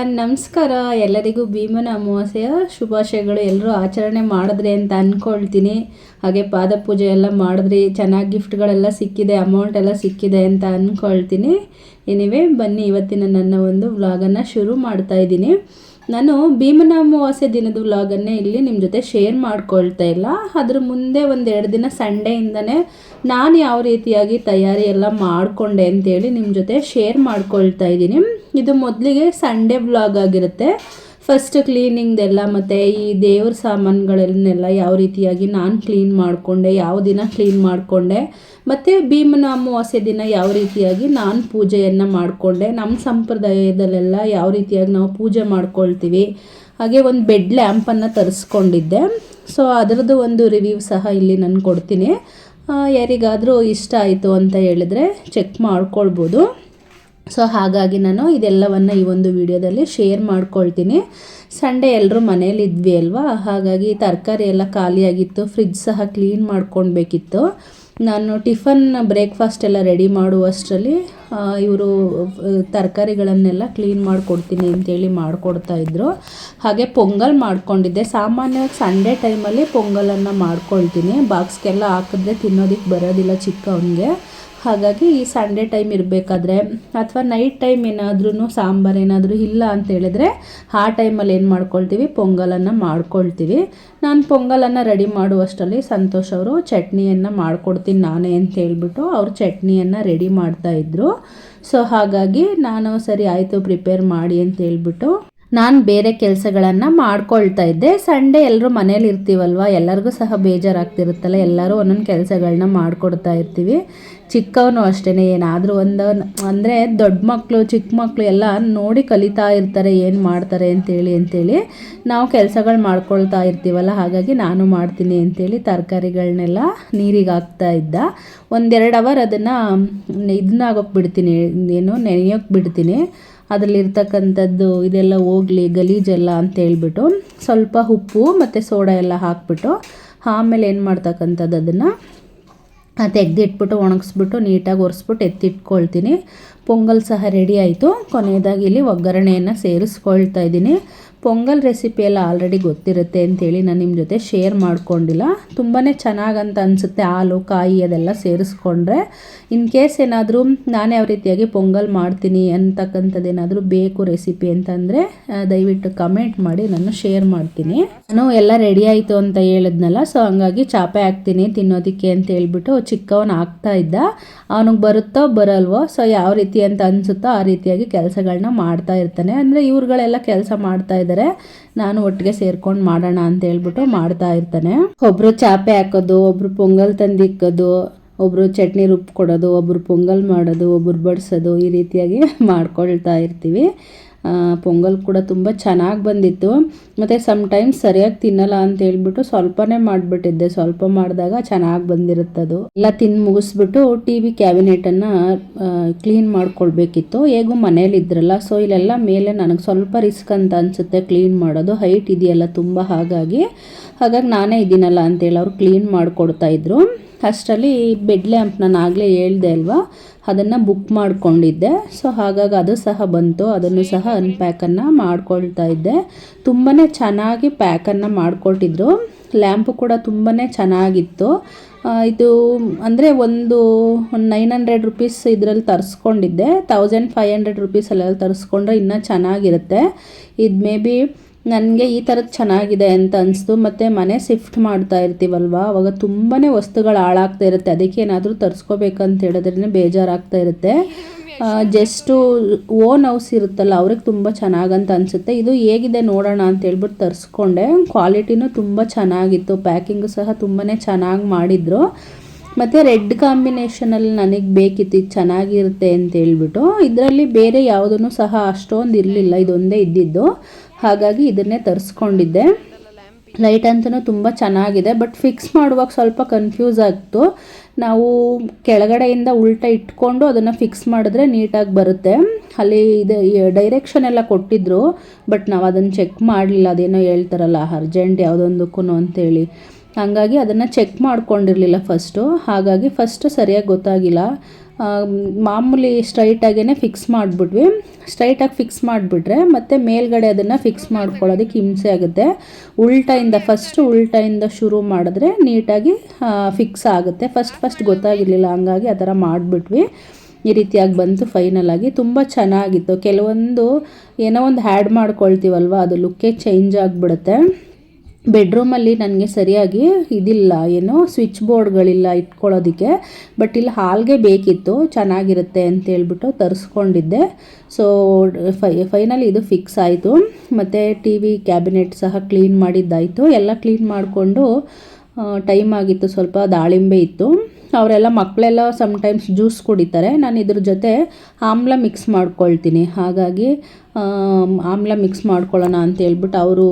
ನಮಸ್ಕಾರ. ಎಲ್ಲರಿಗೂ ಭೀಮನ ಅಮಾವಾಸ್ಯೆಯ ಶುಭಾಶಯಗಳು. ಎಲ್ಲರೂ ಆಚರಣೆ ಮಾಡಿದ್ರಿ ಅಂತ ಅಂದ್ಕೊಳ್ತೀನಿ. ಹಾಗೆ ಪಾದ ಪೂಜೆ ಎಲ್ಲ ಮಾಡಿದ್ರಿ, ಚೆನ್ನಾಗಿ ಗಿಫ್ಟ್ಗಳೆಲ್ಲ ಸಿಕ್ಕಿದೆ, ಅಮೌಂಟ್ ಎಲ್ಲ ಸಿಕ್ಕಿದೆ ಅಂತ ಅಂದ್ಕೊಳ್ತೀನಿ. ಎನಿವೆ ಬನ್ನಿ, ಇವತ್ತಿನ ನನ್ನ ಒಂದು ವ್ಲಾಗನ್ನು ಶುರು ಮಾಡ್ತಾ ಇದ್ದೀನಿ. ನಾನು ಭೀಮನ ಅಮಾವಾಸ್ಯೆ ದಿನದ ವ್ಲಾಗನ್ನೇ ಇಲ್ಲಿ ನಿಮ್ಮ ಜೊತೆ ಶೇರ್ ಮಾಡ್ಕೊಳ್ತಾ ಇಲ್ಲ. ಅದ್ರ ಮುಂದೆ ಒಂದೆರಡು ದಿನ ಸಂಡೇಯಿಂದನೇ ನಾನು ಯಾವ ರೀತಿಯಾಗಿ ತಯಾರಿ ಎಲ್ಲ ಮಾಡಿಕೊಂಡೆ ಅಂತೇಳಿ ನಿಮ್ಮ ಜೊತೆ ಶೇರ್ ಮಾಡ್ಕೊಳ್ತಾ ಇದ್ದೀನಿ. ಇದು ಮೊದಲಿಗೆ ಸಂಡೇ ವ್ಲಾಗ್ ಆಗಿರುತ್ತೆ. ಫಸ್ಟ್ ಕ್ಲೀನಿಂಗ್ದೆಲ್ಲ ಮತ್ತು ಈ ದೇವ್ರ ಸಾಮಾನುಗಳನ್ನೆಲ್ಲ ಯಾವ ರೀತಿಯಾಗಿ ನಾನು ಕ್ಲೀನ್ ಮಾಡಿಕೊಂಡೆ, ಯಾವ ದಿನ ಕ್ಲೀನ್ ಮಾಡಿಕೊಂಡೆ, ಮತ್ತು ಭೀಮನ ಅಮಾವಾಸ್ಯೆ ದಿನ ಯಾವ ರೀತಿಯಾಗಿ ನಾನು ಪೂಜೆಯನ್ನು ಮಾಡಿಕೊಂಡೆ, ನಮ್ಮ ಸಂಪ್ರದಾಯದಲ್ಲೆಲ್ಲ ಯಾವ ರೀತಿಯಾಗಿ ನಾವು ಪೂಜೆ ಮಾಡ್ಕೊಳ್ತೀವಿ. ಹಾಗೆ ಒಂದು ಬೆಡ್ ಲ್ಯಾಂಪನ್ನು ತರಿಸ್ಕೊಂಡಿದ್ದೆ. ಸೊ ಅದರದ್ದು ಒಂದು ರಿವ್ಯೂ ಸಹ ಇಲ್ಲಿ ನಾನು ಕೊಡ್ತೀನಿ. ಯಾರಿಗಾದರೂ ಇಷ್ಟ ಆಯಿತು ಅಂತ ಹೇಳಿದ್ರೆ ಚೆಕ್ ಮಾಡ್ಕೊಳ್ಬೋದು. ಸೊ ಹಾಗಾಗಿ ನಾನು ಇದೆಲ್ಲವನ್ನು ಈ ಒಂದು ವಿಡಿಯೋದಲ್ಲಿ ಶೇರ್ ಮಾಡ್ಕೊಳ್ತೀನಿ. ಸಂಡೇ ಎಲ್ಲರೂ ಮನೇಲಿ ಇದ್ವಿ ಅಲ್ವಾ, ಹಾಗಾಗಿ ತರಕಾರಿ ಎಲ್ಲ ಖಾಲಿಯಾಗಿತ್ತು, ಫ್ರಿಜ್ ಸಹ ಕ್ಲೀನ್ ಮಾಡ್ಕೊಳ್ಬೇಕಿತ್ತು. ನಾನು ಟಿಫನ್ ಬ್ರೇಕ್ಫಾಸ್ಟ್ ಎಲ್ಲ ರೆಡಿ ಮಾಡುವಷ್ಟರಲ್ಲಿ ಇವರು ತರಕಾರಿಗಳನ್ನೆಲ್ಲ ಕ್ಲೀನ್ ಮಾಡಿಕೊಡ್ತೀನಿ ಅಂತೇಳಿ ಮಾಡಿಕೊಡ್ತಾಯಿದ್ರು. ಹಾಗೆ ಪೊಂಗಲ್ ಮಾಡ್ಕೊಂಡಿದ್ದೆ. ಸಾಮಾನ್ಯವಾಗಿ ಸಂಡೇ ಟೈಮಲ್ಲಿ ಪೊಂಗಲನ್ನು ಮಾಡ್ಕೊಳ್ತೀನಿ. ಬಾಕ್ಸ್ಗೆಲ್ಲ ಹಾಕಿದ್ರೆ ತಿನ್ನೋದಕ್ಕೆ ಬರೋದಿಲ್ಲ ಚಿಕ್ಕವನಿಗೆ. ಹಾಗಾಗಿ ಈ ಸಂಡೇ ಟೈಮ್ ಇರಬೇಕಾದ್ರೆ ಅಥವಾ ನೈಟ್ ಟೈಮ್ ಏನಾದ್ರೂ ಸಾಂಬಾರು ಏನಾದರೂ ಇಲ್ಲ ಅಂತ ಹೇಳಿದ್ರೆ ಆ ಟೈಮಲ್ಲಿ ಏನು ಮಾಡ್ಕೊಳ್ತೀವಿ, ಪೊಂಗಲನ್ನು ಮಾಡ್ಕೊಳ್ತೀವಿ. ನಾನು ಪೊಂಗಲನ್ನು ರೆಡಿ ಮಾಡುವಷ್ಟರಲ್ಲಿ ಸಂತೋಷ್ ಅವರು ಚಟ್ನಿಯನ್ನು ಮಾಡ್ಕೊಡ್ತೀನಿ ನಾನೇ ಅಂತ ಹೇಳ್ಬಿಟ್ಟು ಅವರು ಚಟ್ನಿಯನ್ನು ರೆಡಿ ಮಾಡ್ತಾಯಿದ್ರು. ಸೊ ಹಾಗಾಗಿ ನಾನು ಸರಿ ಆಯಿತು ಪ್ರಿಪೇರ್ ಮಾಡಿ ಅಂತ ಹೇಳ್ಬಿಟ್ಟು ನಾನು ಬೇರೆ ಕೆಲಸಗಳನ್ನು ಮಾಡ್ಕೊಳ್ತಾ ಇದ್ದೆ. ಸಂಡೇ ಎಲ್ಲರೂ ಮನೇಲಿ ಇರ್ತೀವಲ್ವ, ಎಲ್ಲರಿಗೂ ಸಹ ಬೇಜಾರಾಗ್ತಿರುತ್ತಲ್ಲ, ಎಲ್ಲರೂ ಒಂದೊಂದು ಕೆಲಸಗಳನ್ನ ಮಾಡಿಕೊಡ್ತಾ ಇರ್ತೀವಿ. ಚಿಕ್ಕವನು ಅಷ್ಟೇ, ಏನಾದರೂ ಒಂದು ಅಂದರೆ ದೊಡ್ಡ ಮಕ್ಕಳು ಚಿಕ್ಕ ಮಕ್ಕಳು ಎಲ್ಲ ನೋಡಿ ಕಲಿತಾ ಇರ್ತಾರೆ ಏನು ಮಾಡ್ತಾರೆ ಅಂತೇಳಿ ನಾವು ಕೆಲಸಗಳು ಮಾಡ್ಕೊಳ್ತಾ ಇರ್ತೀವಲ್ಲ, ಹಾಗಾಗಿ ನಾನು ಮಾಡ್ತೀನಿ ಅಂತೇಳಿ ತರಕಾರಿಗಳನ್ನೆಲ್ಲ ನೀರಿಗೆ ಹಾಕ್ತಾ ಇದ್ದ. 1-2 ಅವರ್ ಅದನ್ನು ಇದನ್ನಾಗೋಕೆ ಬಿಡ್ತೀನಿ, ಏನು ನೆನೆಯೋಕೆ ಬಿಡ್ತೀನಿ. ಅದರಲ್ಲಿರ್ತಕ್ಕಂಥದ್ದು ಇದೆಲ್ಲ ಹೋಗಲಿ ಗಲೀಜೆಲ್ಲ ಅಂತ ಹೇಳ್ಬಿಟ್ಟು ಸ್ವಲ್ಪ ಉಪ್ಪು ಮತ್ತು ಸೋಡಾ ಎಲ್ಲ ಹಾಕ್ಬಿಟ್ಟು ಆಮೇಲೆ ಏನು ಮಾಡ್ತಕ್ಕಂಥದ್ದು ಅದನ್ನು ತೆಗೆದಿಟ್ಬಿಟ್ಟು ಒಣಗಿಸ್ಬಿಟ್ಟು ನೀಟಾಗಿ ಒರೆಸ್ಬಿಟ್ಟು ಎತ್ತಿಟ್ಕೊಳ್ತೀನಿ. ಪೊಂಗಲ್ ಸಹ ರೆಡಿ ಆಯಿತು. ಕೊನೆಯದಾಗಿ ಇಲ್ಲಿ ಒಗ್ಗರಣೆಯನ್ನು ಸೇರಿಸ್ಕೊಳ್ತಾ ಇದ್ದೀನಿ. ಪೊಂಗಲ್ ರೆಸಿಪಿ ಎಲ್ಲ ಆಲ್ರೆಡಿ ಗೊತ್ತಿರುತ್ತೆ ಅಂತೇಳಿ ನಾನು ನಿಮ್ಮ ಜೊತೆ ಶೇರ್ ಮಾಡ್ಕೊಂಡಿಲ್ಲ. ತುಂಬಾ ಚೆನ್ನಾಗಂತ ಅನಿಸುತ್ತೆ ಹಾಲು ಕಾಯಿ ಅದೆಲ್ಲ ಸೇರಿಸ್ಕೊಂಡ್ರೆ. ಇನ್ ಕೇಸ್ ಏನಾದರೂ ನಾನು ಯಾವ ರೀತಿಯಾಗಿ ಪೊಂಗಲ್ ಮಾಡ್ತೀನಿ ಅಂತಕ್ಕಂಥದ್ದು ಏನಾದರೂ ಬೇಕು ರೆಸಿಪಿ ಅಂತಂದರೆ ದಯವಿಟ್ಟು ಕಮೆಂಟ್ ಮಾಡಿ, ನಾನು ಶೇರ್ ಮಾಡ್ತೀನಿ. ನಾನು ಎಲ್ಲ ರೆಡಿ ಆಯಿತು ಅಂತ ಹೇಳಿದ್ನಲ್ಲ, ಸೊ ಹಂಗಾಗಿ ಚಾಪೆ ಹಾಕ್ತೀನಿ ತಿನ್ನೋದಕ್ಕೆ ಅಂತ ಹೇಳ್ಬಿಟ್ಟು ಚಿಕ್ಕವನು ಹಾಕ್ತಾ ಇದ್ದ. ಅವನಿಗೆ ಬರುತ್ತೋ ಬರಲ್ವೋ, ಸೊ ಯಾವ ರೀತಿ ಅಂತ ಅನಿಸುತ್ತೋ ಆ ರೀತಿಯಾಗಿ ಕೆಲಸಗಳನ್ನ ಮಾಡ್ತಾ ಇರ್ತಾನೆ. ಅಂದರೆ ಇವ್ರುಗಳೆಲ್ಲ ಕೆಲಸ ಮಾಡ್ತಾ ಇದ್ದಾರೆ, ನಾನು ಒಟ್ಟಿಗೆ ಸೇರ್ಕೊಂಡು ಮಾಡೋಣ ಅಂತ ಹೇಳ್ಬಿಟ್ಟು ಮಾಡ್ತಾ ಇರ್ತಾನೆ. ಒಬ್ರು ಚಾಪೆ ಹಾಕೋದು, ಒಬ್ರು ಪೊಂಗಲ್ ತಂದಿಕ್ಕೋದು, ಒಬ್ಬರು ಚಟ್ನಿ ರುಬ್ಕೊಡೋದು, ಒಬ್ಬರು ಪೊಂಗಲ್ ಮಾಡೋದು, ಒಬ್ಬರು ಬಡಿಸೋದು, ಈ ರೀತಿಯಾಗಿ ಮಾಡ್ಕೊಳ್ತಾ ಇರ್ತೀವಿ. ಪೊಂಗಲ್ ಕೂಡ ತುಂಬ ಚೆನ್ನಾಗಿ ಬಂದಿತ್ತು. ಮತ್ತು ಸಮ್ಟೈಮ್ಸ್ ಸರಿಯಾಗಿ ತಿನ್ನಲ್ಲ ಅಂತ ಹೇಳ್ಬಿಟ್ಟು ಸ್ವಲ್ಪನೇ ಮಾಡಿಬಿಟ್ಟಿದ್ದೆ. ಸ್ವಲ್ಪ ಮಾಡಿದಾಗ ಚೆನ್ನಾಗಿ ಬಂದಿರುತ್ತದು. ಎಲ್ಲ ತಿಂದು ಮುಗಿಸ್ಬಿಟ್ಟು ಟಿ ವಿ ಕ್ಯಾಬಿನೆಟನ್ನು ಕ್ಲೀನ್ ಮಾಡ್ಕೊಳ್ಬೇಕಿತ್ತು. ಹೇಗೂ ಮನೇಲಿ ಇದ್ರಲ್ಲ, ಸೊ ಇಲ್ಲೆಲ್ಲ ಮೇಲೆ ನನಗೆ ಸ್ವಲ್ಪ ರಿಸ್ಕ್ ಅಂತ ಅನಿಸುತ್ತೆ ಕ್ಲೀನ್ ಮಾಡೋದು, ಹೈಟ್ ಇದೆಯಲ್ಲ ತುಂಬ, ಹಾಗಾಗಿ ನಾನೇ ಇದ್ದೀನಲ್ಲ ಅಂತೇಳಿ ಅವ್ರು ಕ್ಲೀನ್ ಮಾಡಿಕೊಡ್ತಾಯಿದ್ರು. ಅಷ್ಟರಲ್ಲಿ ಬೆಡ್ ಲ್ಯಾಂಪ್ ನಾನು ಆಗಲೇ ಹೇಳ್ದೆ ಅಲ್ವಾ, ಅದನ್ನು ಬುಕ್ ಮಾಡಿಕೊಂಡಿದ್ದೆ. ಸೊ ಹಾಗಾಗಿ ಅದು ಸಹ ಬಂತು, ಅದನ್ನು ಸಹ ಅನ್ಪ್ಯಾಕನ್ನು ಮಾಡ್ಕೊಳ್ತಾ ಇದ್ದೆ. ತುಂಬಾ ಚೆನ್ನಾಗಿ ಪ್ಯಾಕನ್ನು ಮಾಡಿಕೊಟ್ಟಿದ್ರು. ಲ್ಯಾಂಪು ಕೂಡ ತುಂಬಾ ಚೆನ್ನಾಗಿತ್ತು. ಇದು ಅಂದರೆ ಒಂದು 900 ರುಪೀಸ್ ಇದರಲ್ಲಿ ತರಿಸ್ಕೊಂಡಿದ್ದೆ. 1500 ರುಪೀಸಲ್ಲಿ ತರಿಸ್ಕೊಂಡ್ರೆ ಇನ್ನೂ ಚೆನ್ನಾಗಿರುತ್ತೆ. ಇದು ಮೇ ಬಿ ನನಗೆ ಈ ಥರದ್ದು ಚೆನ್ನಾಗಿದೆ ಅಂತ ಅನಿಸ್ತು. ಮತ್ತು ಮನೆ ಶಿಫ್ಟ್ ಮಾಡ್ತಾ ಇರ್ತೀವಲ್ವ, ಅವಾಗ ತುಂಬಾ ವಸ್ತುಗಳು ಹಾಳಾಗ್ತಾ ಇರುತ್ತೆ. ಅದಕ್ಕೇನಾದರೂ ತರಿಸ್ಕೋಬೇಕಂತ ಹೇಳಿದ್ರೆ ಬೇಜಾರಾಗ್ತಾ ಇರುತ್ತೆ. ಜಸ್ಟು ಓನ್ ಹೌಸ್ ಇರುತ್ತಲ್ಲ ಅವ್ರಿಗೆ ತುಂಬ ಚೆನ್ನಾಗಂತ ಅನಿಸುತ್ತೆ. ಇದು ಹೇಗಿದೆ ನೋಡೋಣ ಅಂತ ಹೇಳ್ಬಿಟ್ಟು ತರಿಸ್ಕೊಂಡೆ. ಕ್ವಾಲಿಟಿನೂ ತುಂಬ ಚೆನ್ನಾಗಿತ್ತು, ಪ್ಯಾಕಿಂಗು ಸಹ ತುಂಬಾ ಚೆನ್ನಾಗಿ ಮಾಡಿದರು. ಮತ್ತು ರೆಡ್ ಕಾಂಬಿನೇಷನಲ್ಲಿ ನನಗೆ ಬೇಕಿತ್ತು, ಇದು ಚೆನ್ನಾಗಿರುತ್ತೆ ಅಂತ ಹೇಳ್ಬಿಟ್ಟು. ಇದರಲ್ಲಿ ಬೇರೆ ಯಾವುದೂ ಸಹ ಅಷ್ಟೊಂದು ಇರಲಿಲ್ಲ, ಇದೊಂದೇ ಇದ್ದಿದ್ದು. ಹಾಗಾಗಿ ಇದನ್ನೇ ತರಿಸ್ಕೊಂಡಿದ್ದೆ. ಲೈಟ್ ಅಂತೂ ತುಂಬ ಚೆನ್ನಾಗಿದೆ, ಬಟ್ ಫಿಕ್ಸ್ ಮಾಡುವಾಗ ಸ್ವಲ್ಪ ಕನ್ಫ್ಯೂಸ್ ಆಗ್ತು. ನಾವು ಕೆಳಗಡೆಯಿಂದ ಉಲ್ಟಾ ಇಟ್ಕೊಂಡು ಅದನ್ನು ಫಿಕ್ಸ್ ಮಾಡಿದ್ರೆ ನೀಟಾಗಿ ಬರುತ್ತೆ. ಅಲ್ಲಿ ಇದು ಡೈರೆಕ್ಷನ್ ಎಲ್ಲ ಕೊಟ್ಟಿದ್ರು, ಬಟ್ ನಾವು ಅದನ್ನು ಚೆಕ್ ಮಾಡಲಿಲ್ಲ. ಅದೇನೋ ಹೇಳ್ತಾರಲ್ಲ ಅರ್ಜೆಂಟ್ ಯಾವುದೊಂದಕ್ಕೂ ಅಂತೇಳಿ, ಹಾಗಾಗಿ ಅದನ್ನು ಚೆಕ್ ಮಾಡ್ಕೊಂಡಿರಲಿಲ್ಲ ಫಸ್ಟು. ಹಾಗಾಗಿ ಫಸ್ಟು ಸರಿಯಾಗಿ ಗೊತ್ತಾಗಿಲ್ಲ. ಮಾಮೂಲಿ ಸ್ಟ್ರೈಟಾಗೇ ಫಿಕ್ಸ್ ಮಾಡಿಬಿಟ್ವಿ. ಸ್ಟ್ರೈಟಾಗಿ ಫಿಕ್ಸ್ ಮಾಡಿಬಿಟ್ರೆ ಮತ್ತು ಮೇಲ್ಗಡೆ ಅದನ್ನು ಫಿಕ್ಸ್ ಮಾಡ್ಕೊಳ್ಳೋದಕ್ಕೆ ಹಿಂಸೆ ಆಗುತ್ತೆ. ಫಸ್ಟು ಉಲ್ಟಾಯಿಂದ ಶುರು ಮಾಡಿದ್ರೆ ನೀಟಾಗಿ ಫಿಕ್ಸ್ ಆಗುತ್ತೆ. ಫಸ್ಟ್ ಗೊತ್ತಾಗಿರಲಿಲ್ಲ, ಹಂಗಾಗಿ ಆ ಥರ ಮಾಡಿಬಿಟ್ವಿ. ಈ ರೀತಿಯಾಗಿ ಬಂತು ಫೈನಲ್ ಆಗಿ. ತುಂಬ ಚೆನ್ನಾಗಿತ್ತು. ಕೆಲವೊಂದು ಏನೋ ಒಂದು ಹ್ಯಾಡ್ ಮಾಡ್ಕೊಳ್ತೀವಲ್ವ, ಅದು ಲುಕ್ಕೇ ಚೇಂಜ್ ಆಗಿಬಿಡುತ್ತೆ. ಬೆಡ್ರೂಮಲ್ಲಿ ನನಗೆ ಸರಿಯಾಗಿ ಇದಿಲ್ಲ, ಏನೋ ಸ್ವಿಚ್ ಬೋರ್ಡ್ಗಳಿಲ್ಲ ಇಟ್ಕೊಳ್ಳೋದಕ್ಕೆ. ಬಟ್ ಇಲ್ಲಿ ಹಾಲ್ಗೆ ಬೇಕಿತ್ತು, ಚೆನ್ನಾಗಿರುತ್ತೆ ಅಂತೇಳ್ಬಿಟ್ಟು ತರಿಸ್ಕೊಂಡಿದ್ದೆ. ಸೊ ಫೈನಲಿ ಇದು ಫಿಕ್ಸ್ ಆಯಿತು. ಮತ್ತು ಟಿ ವಿ ಕ್ಯಾಬಿನೆಟ್ ಸಹ ಕ್ಲೀನ್ ಮಾಡಿದ್ದಾಯಿತು. ಎಲ್ಲ ಕ್ಲೀನ್ ಮಾಡಿಕೊಂಡು ಟೈಮ್ ಆಗಿತ್ತು, ಸ್ವಲ್ಪ ದಾಳಿಂಬೆ ಇತ್ತು. ಅವರೆಲ್ಲ ಮಕ್ಕಳೆಲ್ಲ ಸಮ್ಟೈಮ್ಸ್ ಜ್ಯೂಸ್ ಕುಡಿತಾರೆ, ನಾನು ಇದ್ರ ಜೊತೆ ಆಮ್ಲ ಮಿಕ್ಸ್ ಮಾಡ್ಕೊಳ್ತೀನಿ. ಹಾಗಾಗಿ ಆಮ್ಲ ಮಿಕ್ಸ್ ಮಾಡ್ಕೊಳ್ಳೋಣ ಅಂತೇಳ್ಬಿಟ್ಟು, ಅವರು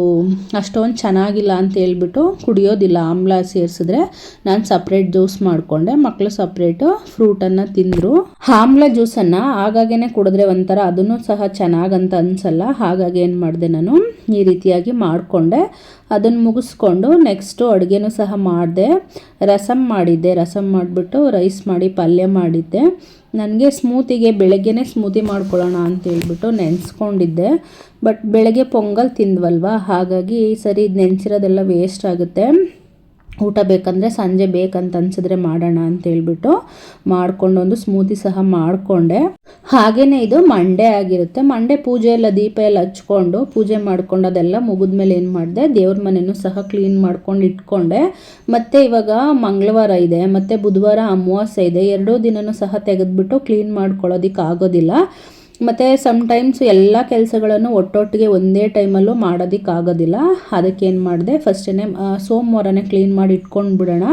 ಅಷ್ಟೊಂದು ಚೆನ್ನಾಗಿಲ್ಲ ಅಂತೇಳ್ಬಿಟ್ಟು ಕುಡಿಯೋದಿಲ್ಲ ಆಮ್ಲ ಸೇರಿಸಿದ್ರೆ. ನಾನು ಸಪ್ರೇಟ್ ಜ್ಯೂಸ್ ಮಾಡಿಕೊಂಡೆ, ಮಕ್ಕಳು ಸಪ್ರೇಟು ಫ್ರೂಟನ್ನು ತಿಂದರು. ಆಮ್ಲ ಜ್ಯೂಸನ್ನು ಆಗಾಗೇ ಕುಡಿದ್ರೆ ಒಂಥರ ಅದನ್ನು ಸಹ ಚೆನ್ನಾಗಂತ ಅನಿಸಲ್ಲ. ಹಾಗಾಗಿ ಏನು ಮಾಡಿದೆ, ನಾನು ಈ ರೀತಿಯಾಗಿ ಮಾಡಿಕೊಂಡೆ. ಅದನ್ನು ಮುಗಿಸ್ಕೊಂಡು ನೆಕ್ಸ್ಟು ಅಡುಗೆನೂ ಸಹ ಮಾಡಿದೆ. ರಸಮ್ ಮಾಡಿದ್ದೆ. ರಸಮ್ ಮಾಡಿಬಿಟ್ಟು ರೈಸ್ ಮಾಡಿ ಪಲ್ಯ ಮಾಡಿದ್ದೆ. ನನಗೆ ಸ್ಮೂತಿಗೆ ಬೆಳಗ್ಗೆನೇ ಸ್ಮೂತಿ ಮಾಡ್ಕೊಳ್ಳೋಣ ಅಂತೇಳ್ಬಿಟ್ಟು ನೆನೆಸ್ಕೊಂಡಿದ್ದೆ. ಬಟ್ ಬೆಳಗ್ಗೆ ಪೊಂಗಲ್ ತಿಂದ್ವಲ್ವ, ಹಾಗಾಗಿ ಸರಿ ಇದು ನೆನೆಸಿರೋದೆಲ್ಲ ವೇಸ್ಟ್ ಆಗುತ್ತೆ, ಊಟ ಬೇಕಂದರೆ ಸಂಜೆ ಬೇಕಂತ ಅನಿಸಿದ್ರೆ ಮಾಡೋಣ ಅಂತೇಳ್ಬಿಟ್ಟು ಒಂದು ಸ್ಮೂತಿ ಸಹ ಮಾಡಿಕೊಂಡೆ. ಹಾಗೆಯೇ ಇದು ಮಂಡೇ ಆಗಿರುತ್ತೆ. ಮಂಡೇ ಪೂಜೆ ಎಲ್ಲ ದೀಪ ಎಲ್ಲ ಹಚ್ಕೊಂಡು ಪೂಜೆ ಮಾಡ್ಕೊಂಡು ಅದೆಲ್ಲ ಮುಗಿದ್ಮೇಲೆ ಏನು ಮಾಡಿದೆ, ದೇವ್ರ ಮನೆಯೂ ಸಹ ಕ್ಲೀನ್ ಮಾಡ್ಕೊಂಡು ಇಟ್ಕೊಂಡೆ. ಮತ್ತು ಇವಾಗ ಮಂಗಳವಾರ ಇದೆ ಮತ್ತು ಬುಧವಾರ ಅಮಾವಾಸ್ಯೆ ಇದೆ. ಎರಡೂ ದಿನವೂ ಸಹ ತೆಗೆದುಬಿಟ್ಟು ಕ್ಲೀನ್ ಮಾಡ್ಕೊಳ್ಳೋದಕ್ಕೆ ಆಗೋದಿಲ್ಲ. ಮತ್ತು ಸಮ್ಟೈಮ್ಸ್ ಎಲ್ಲ ಕೆಲಸಗಳನ್ನು ಒಟ್ಟೊಟ್ಟಿಗೆ ಒಂದೇ ಟೈಮಲ್ಲೂ ಮಾಡೋದಕ್ಕಾಗೋದಿಲ್ಲ. ಅದಕ್ಕೇನು ಮಾಡಿದೆ, ಫಸ್ಟೇ ಸೋಮವಾರನೇ ಕ್ಲೀನ್ ಮಾಡಿ ಇಟ್ಕೊಂಡು ಬಿಡೋಣ,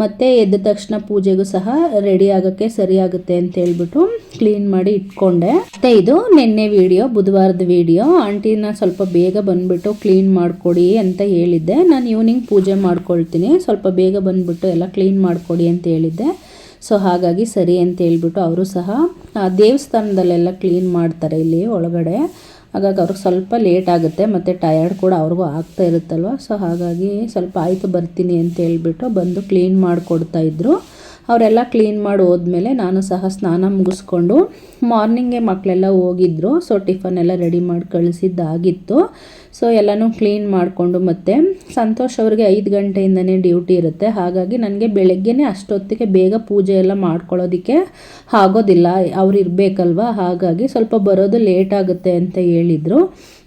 ಮತ್ತು ಎದ್ದ ತಕ್ಷಣ ಪೂಜೆಗೂ ಸಹ ರೆಡಿ ಆಗೋಕ್ಕೆ ಸರಿಯಾಗುತ್ತೆ ಅಂತೇಳ್ಬಿಟ್ಟು ಕ್ಲೀನ್ ಮಾಡಿ ಇಟ್ಕೊಂಡೆ. ಮತ್ತು ಇದು ನಿನ್ನೆ ವಿಡಿಯೋ, ಬುಧವಾರದ ವಿಡಿಯೋ. ಆಂಟಿನ ಸ್ವಲ್ಪ ಬೇಗ ಬಂದುಬಿಟ್ಟು ಕ್ಲೀನ್ ಮಾಡಿಕೊಡಿ ಅಂತ ಹೇಳಿದ್ದೆ. ನಾನು ಈವ್ನಿಂಗ್ ಪೂಜೆ ಮಾಡ್ಕೊಳ್ತೀನಿ, ಸ್ವಲ್ಪ ಬೇಗ ಬಂದುಬಿಟ್ಟು ಎಲ್ಲ ಕ್ಲೀನ್ ಮಾಡಿಕೊಡಿ ಅಂತ ಹೇಳಿದ್ದೆ. ಸೊ ಹಾಗಾಗಿ ಸರಿ ಅಂತ ಹೇಳ್ಬಿಟ್ಟು ಅವರು ಸಹ ದೇವಸ್ಥಾನದಲ್ಲೆಲ್ಲ ಕ್ಲೀನ್ ಮಾಡ್ತಾರೆ ಇಲ್ಲಿ ಒಳಗಡೆ. ಹಾಗಾಗಿ ಅವ್ರಿಗೆ ಸ್ವಲ್ಪ ಲೇಟ್ ಆಗುತ್ತೆ, ಮತ್ತು ಟಯರ್ಡ್ ಕೂಡ ಅವ್ರಿಗೂ ಆಗ್ತಾ ಇರುತ್ತಲ್ವ. ಸೊ ಹಾಗಾಗಿ ಸ್ವಲ್ಪ ಆಯಿತು ಬರ್ತೀನಿ ಅಂತ ಹೇಳ್ಬಿಟ್ಟು ಬಂದು ಕ್ಲೀನ್ ಮಾಡಿಕೊಡ್ತಾಯಿದ್ರು. ಅವರೆಲ್ಲ ಕ್ಲೀನ್ ಮಾಡಿ ಹೋದ್ಮೇಲೆ ನಾನು ಸಹ ಸ್ನಾನ ಮುಗಿಸ್ಕೊಂಡು, ಮಾರ್ನಿಂಗೇ ಮಕ್ಕಳೆಲ್ಲ ಹೋಗಿದ್ರು. ಸೊ ಟಿಫನ್ ಎಲ್ಲ ರೆಡಿ ಮಾಡಿ ಕಳಿಸಿದ್ದಾಗಿತ್ತು. ಸೊ ಎಲ್ಲನೂ ಕ್ಲೀನ್ ಮಾಡಿಕೊಂಡು, ಮತ್ತು ಸಂತೋಷ್ ಅವ್ರಿಗೆ 5 ಗಂಟೆಯಿಂದನೇ ಡ್ಯೂಟಿ ಇರುತ್ತೆ. ಹಾಗಾಗಿ ನನಗೆ ಬೆಳಗ್ಗೆನೇ ಅಷ್ಟೊತ್ತಿಗೆ ಬೇಗ ಪೂಜೆ ಎಲ್ಲ ಮಾಡ್ಕೊಳ್ಳೋದಕ್ಕೆ ಆಗೋದಿಲ್ಲ, ಅವ್ರು ಇರಬೇಕಲ್ವ. ಹಾಗಾಗಿ ಸ್ವಲ್ಪ ಬರೋದು ಲೇಟ್ ಆಗುತ್ತೆ ಅಂತ ಹೇಳಿದರು.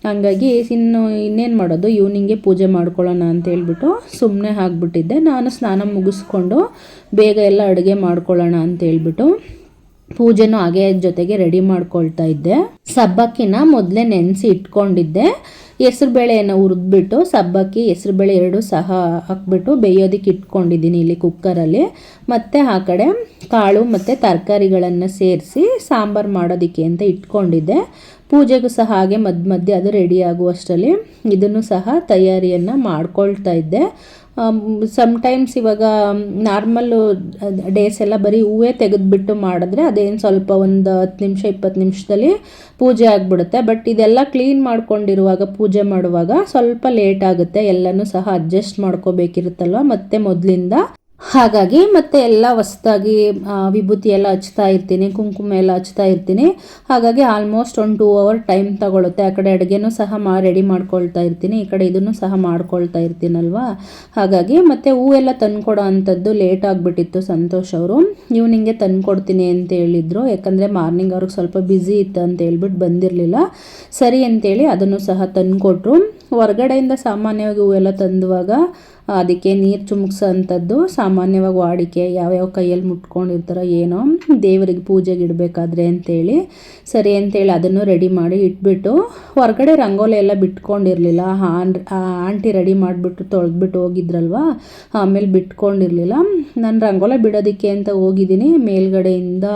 ಹಾಗಾಗಿ ಇನ್ನೇನು ಮಾಡೋದು, ಈವ್ನಿಂಗೇ ಪೂಜೆ ಮಾಡ್ಕೊಳ್ಳೋಣ ಅಂತ ಹೇಳ್ಬಿಟ್ಟು ಸುಮ್ಮನೆ ಆಗಿಬಿಟ್ಟಿದ್ದೆ. ನಾನು ಸ್ನಾನ ಮುಗಿಸ್ಕೊಂಡು ಬೇಗ ಎಲ್ಲ ಅಡುಗೆ ಮಾಡ್ಕೊಳ್ಳೋಣ ಅಂತ ಹೇಳ್ಬಿಟ್ಟು ಪೂಜೆನೂ ಹಾಗೆ ಜೊತೆಗೆ ರೆಡಿ ಮಾಡ್ಕೊಳ್ತಾ ಇದ್ದೆ. ಸಬ್ಬಕ್ಕಿನ ಮೊದಲೇ ನೆನೆಸಿ ಇಟ್ಕೊಂಡಿದ್ದೆ. ಹೆಸ್ರುಬೇಳೆಯನ್ನು ಹುರಿದ್ಬಿಟ್ಟು ಸಬ್ಬಕ್ಕಿ ಹೆಸ್ರುಬೇಳೆ 2 ಸಹ ಹಾಕ್ಬಿಟ್ಟು ಬೇಯೋದಕ್ಕೆ ಇಟ್ಕೊಂಡಿದ್ದೀನಿ ಇಲ್ಲಿ ಕುಕ್ಕರಲ್ಲಿ. ಮತ್ತು ಆ ಕಡೆ ಕಾಳು ಮತ್ತು ತರಕಾರಿಗಳನ್ನು ಸೇರಿಸಿ ಸಾಂಬಾರು ಮಾಡೋದಕ್ಕೆ ಅಂತ ಇಟ್ಕೊಂಡಿದ್ದೆ. ಪೂಜೆಗೂ ಸಹ ಹಾಗೆ ಮಧ್ಯೆ ಅದು ರೆಡಿ ಆಗುವಷ್ಟರಲ್ಲಿ ಇದನ್ನು ಸಹ ತಯಾರಿಯನ್ನು ಮಾಡ್ಕೊಳ್ತಾ ಇದ್ದೆ. ಸಮ್ಟೈಮ್ಸ್ ಇವಾಗ ನಾರ್ಮಲ್ಲು ಡೇಸ್ ಎಲ್ಲ ಬರೀ ಹೂವೇ ತೆಗೆದುಬಿಟ್ಟು ಮಾಡಿದ್ರೆ ಅದೇನು ಸ್ವಲ್ಪ ಒಂದು 10 ನಿಮಿಷ 20 ನಿಮಿಷದಲ್ಲಿ ಪೂಜೆ ಆಗಿಬಿಡುತ್ತೆ. ಬಟ್ ಇದೆಲ್ಲ ಕ್ಲೀನ್ ಮಾಡ್ಕೊಂಡಿರುವಾಗ ಪೂಜೆ ಮಾಡುವಾಗ ಸ್ವಲ್ಪ ಲೇಟ್ ಆಗುತ್ತೆ. ಎಲ್ಲನೂ ಸಹ ಅಡ್ಜಸ್ಟ್ ಮಾಡ್ಕೋಬೇಕಿರುತ್ತಲ್ವ ಮತ್ತು ಮೊದಲಿಂದ. ಹಾಗಾಗಿ ಮತ್ತೆ ಎಲ್ಲ ಹೊಸ್ದಾಗಿ ವಿಭೂತಿ ಎಲ್ಲ ಹಚ್ತಾ ಇರ್ತೀನಿ, ಕುಂಕುಮ ಎಲ್ಲ ಹಚ್ತಾ ಇರ್ತೀನಿ. ಹಾಗಾಗಿ ಆಲ್ಮೋಸ್ಟ್ ಒಂದು 2 ಅವರ್ ಟೈಮ್ ತಗೊಳುತ್ತೆ. ಆ ಕಡೆ ಅಡುಗೆನೂ ಸಹ ರೆಡಿ ಮಾಡ್ಕೊಳ್ತಾ ಇರ್ತೀನಿ, ಈ ಕಡೆ ಇದನ್ನು ಸಹ ಮಾಡ್ಕೊಳ್ತಾ ಇರ್ತೀನಲ್ವ. ಹಾಗಾಗಿ ಮತ್ತು ಹೂವೆಲ್ಲ ತಂದುಕೊಡೋ ಅಂಥದ್ದು ಲೇಟ್ ಆಗಿಬಿಟ್ಟಿತ್ತು. ಸಂತೋಷ್ ಅವರು ಈವ್ನಿಂಗೆ ತಂದುಕೊಡ್ತೀನಿ ಅಂತ ಹೇಳಿದರು. ಯಾಕಂದರೆ ಮಾರ್ನಿಂಗ್ ಅವ್ರಿಗೆ ಸ್ವಲ್ಪ ಬ್ಯುಸಿ ಇತ್ತು ಅಂತ ಹೇಳ್ಬಿಟ್ಟು ಬಂದಿರಲಿಲ್ಲ. ಸರಿ ಅಂತೇಳಿ ಅದನ್ನು ಸಹ ತಂದುಕೊಟ್ರು. ಹೊರಗಡೆಯಿಂದ ಸಾಮಾನ್ಯವಾಗಿ ಹೂವೆಲ್ಲ ತಂದುವಾಗ ಅದಕ್ಕೆ ನೀರು ಚುಮುಕ್ಸೋ ಅಂಥದ್ದು ಸಾಮಾನ್ಯವಾಗಿ ವಾಡಿಕೆ, ಯಾವ್ಯಾವ ಕೈಯಲ್ಲಿ ಮುಟ್ಕೊಂಡಿರ್ತಾರೋ ಏನೋ ದೇವರಿಗೆ ಪೂಜೆಗೆ ಇಡಬೇಕಾದ್ರೆ ಅಂತೇಳಿ ಸರಿ ಅಂತೇಳಿ ಅದನ್ನು ರೆಡಿ ಮಾಡಿ ಇಟ್ಬಿಟ್ಟು ಹೊರಗಡೆ ರಂಗೋಲಿ ಎಲ್ಲ ಬಿಟ್ಕೊಂಡಿರಲಿಲ್ಲ. ಆಂಟಿ ರೆಡಿ ಮಾಡಿಬಿಟ್ಟು ತೊಳೆದ್ಬಿಟ್ಟು ಹೋಗಿದ್ರಲ್ವ, ಆಮೇಲೆ ಬಿಟ್ಕೊಂಡಿರಲಿಲ್ಲ. ನಾನು ರಂಗೋಲಿ ಬಿಡೋದಕ್ಕೆ ಅಂತ ಹೋಗಿದ್ದೀನಿ. ಮೇಲ್ಗಡೆಯಿಂದ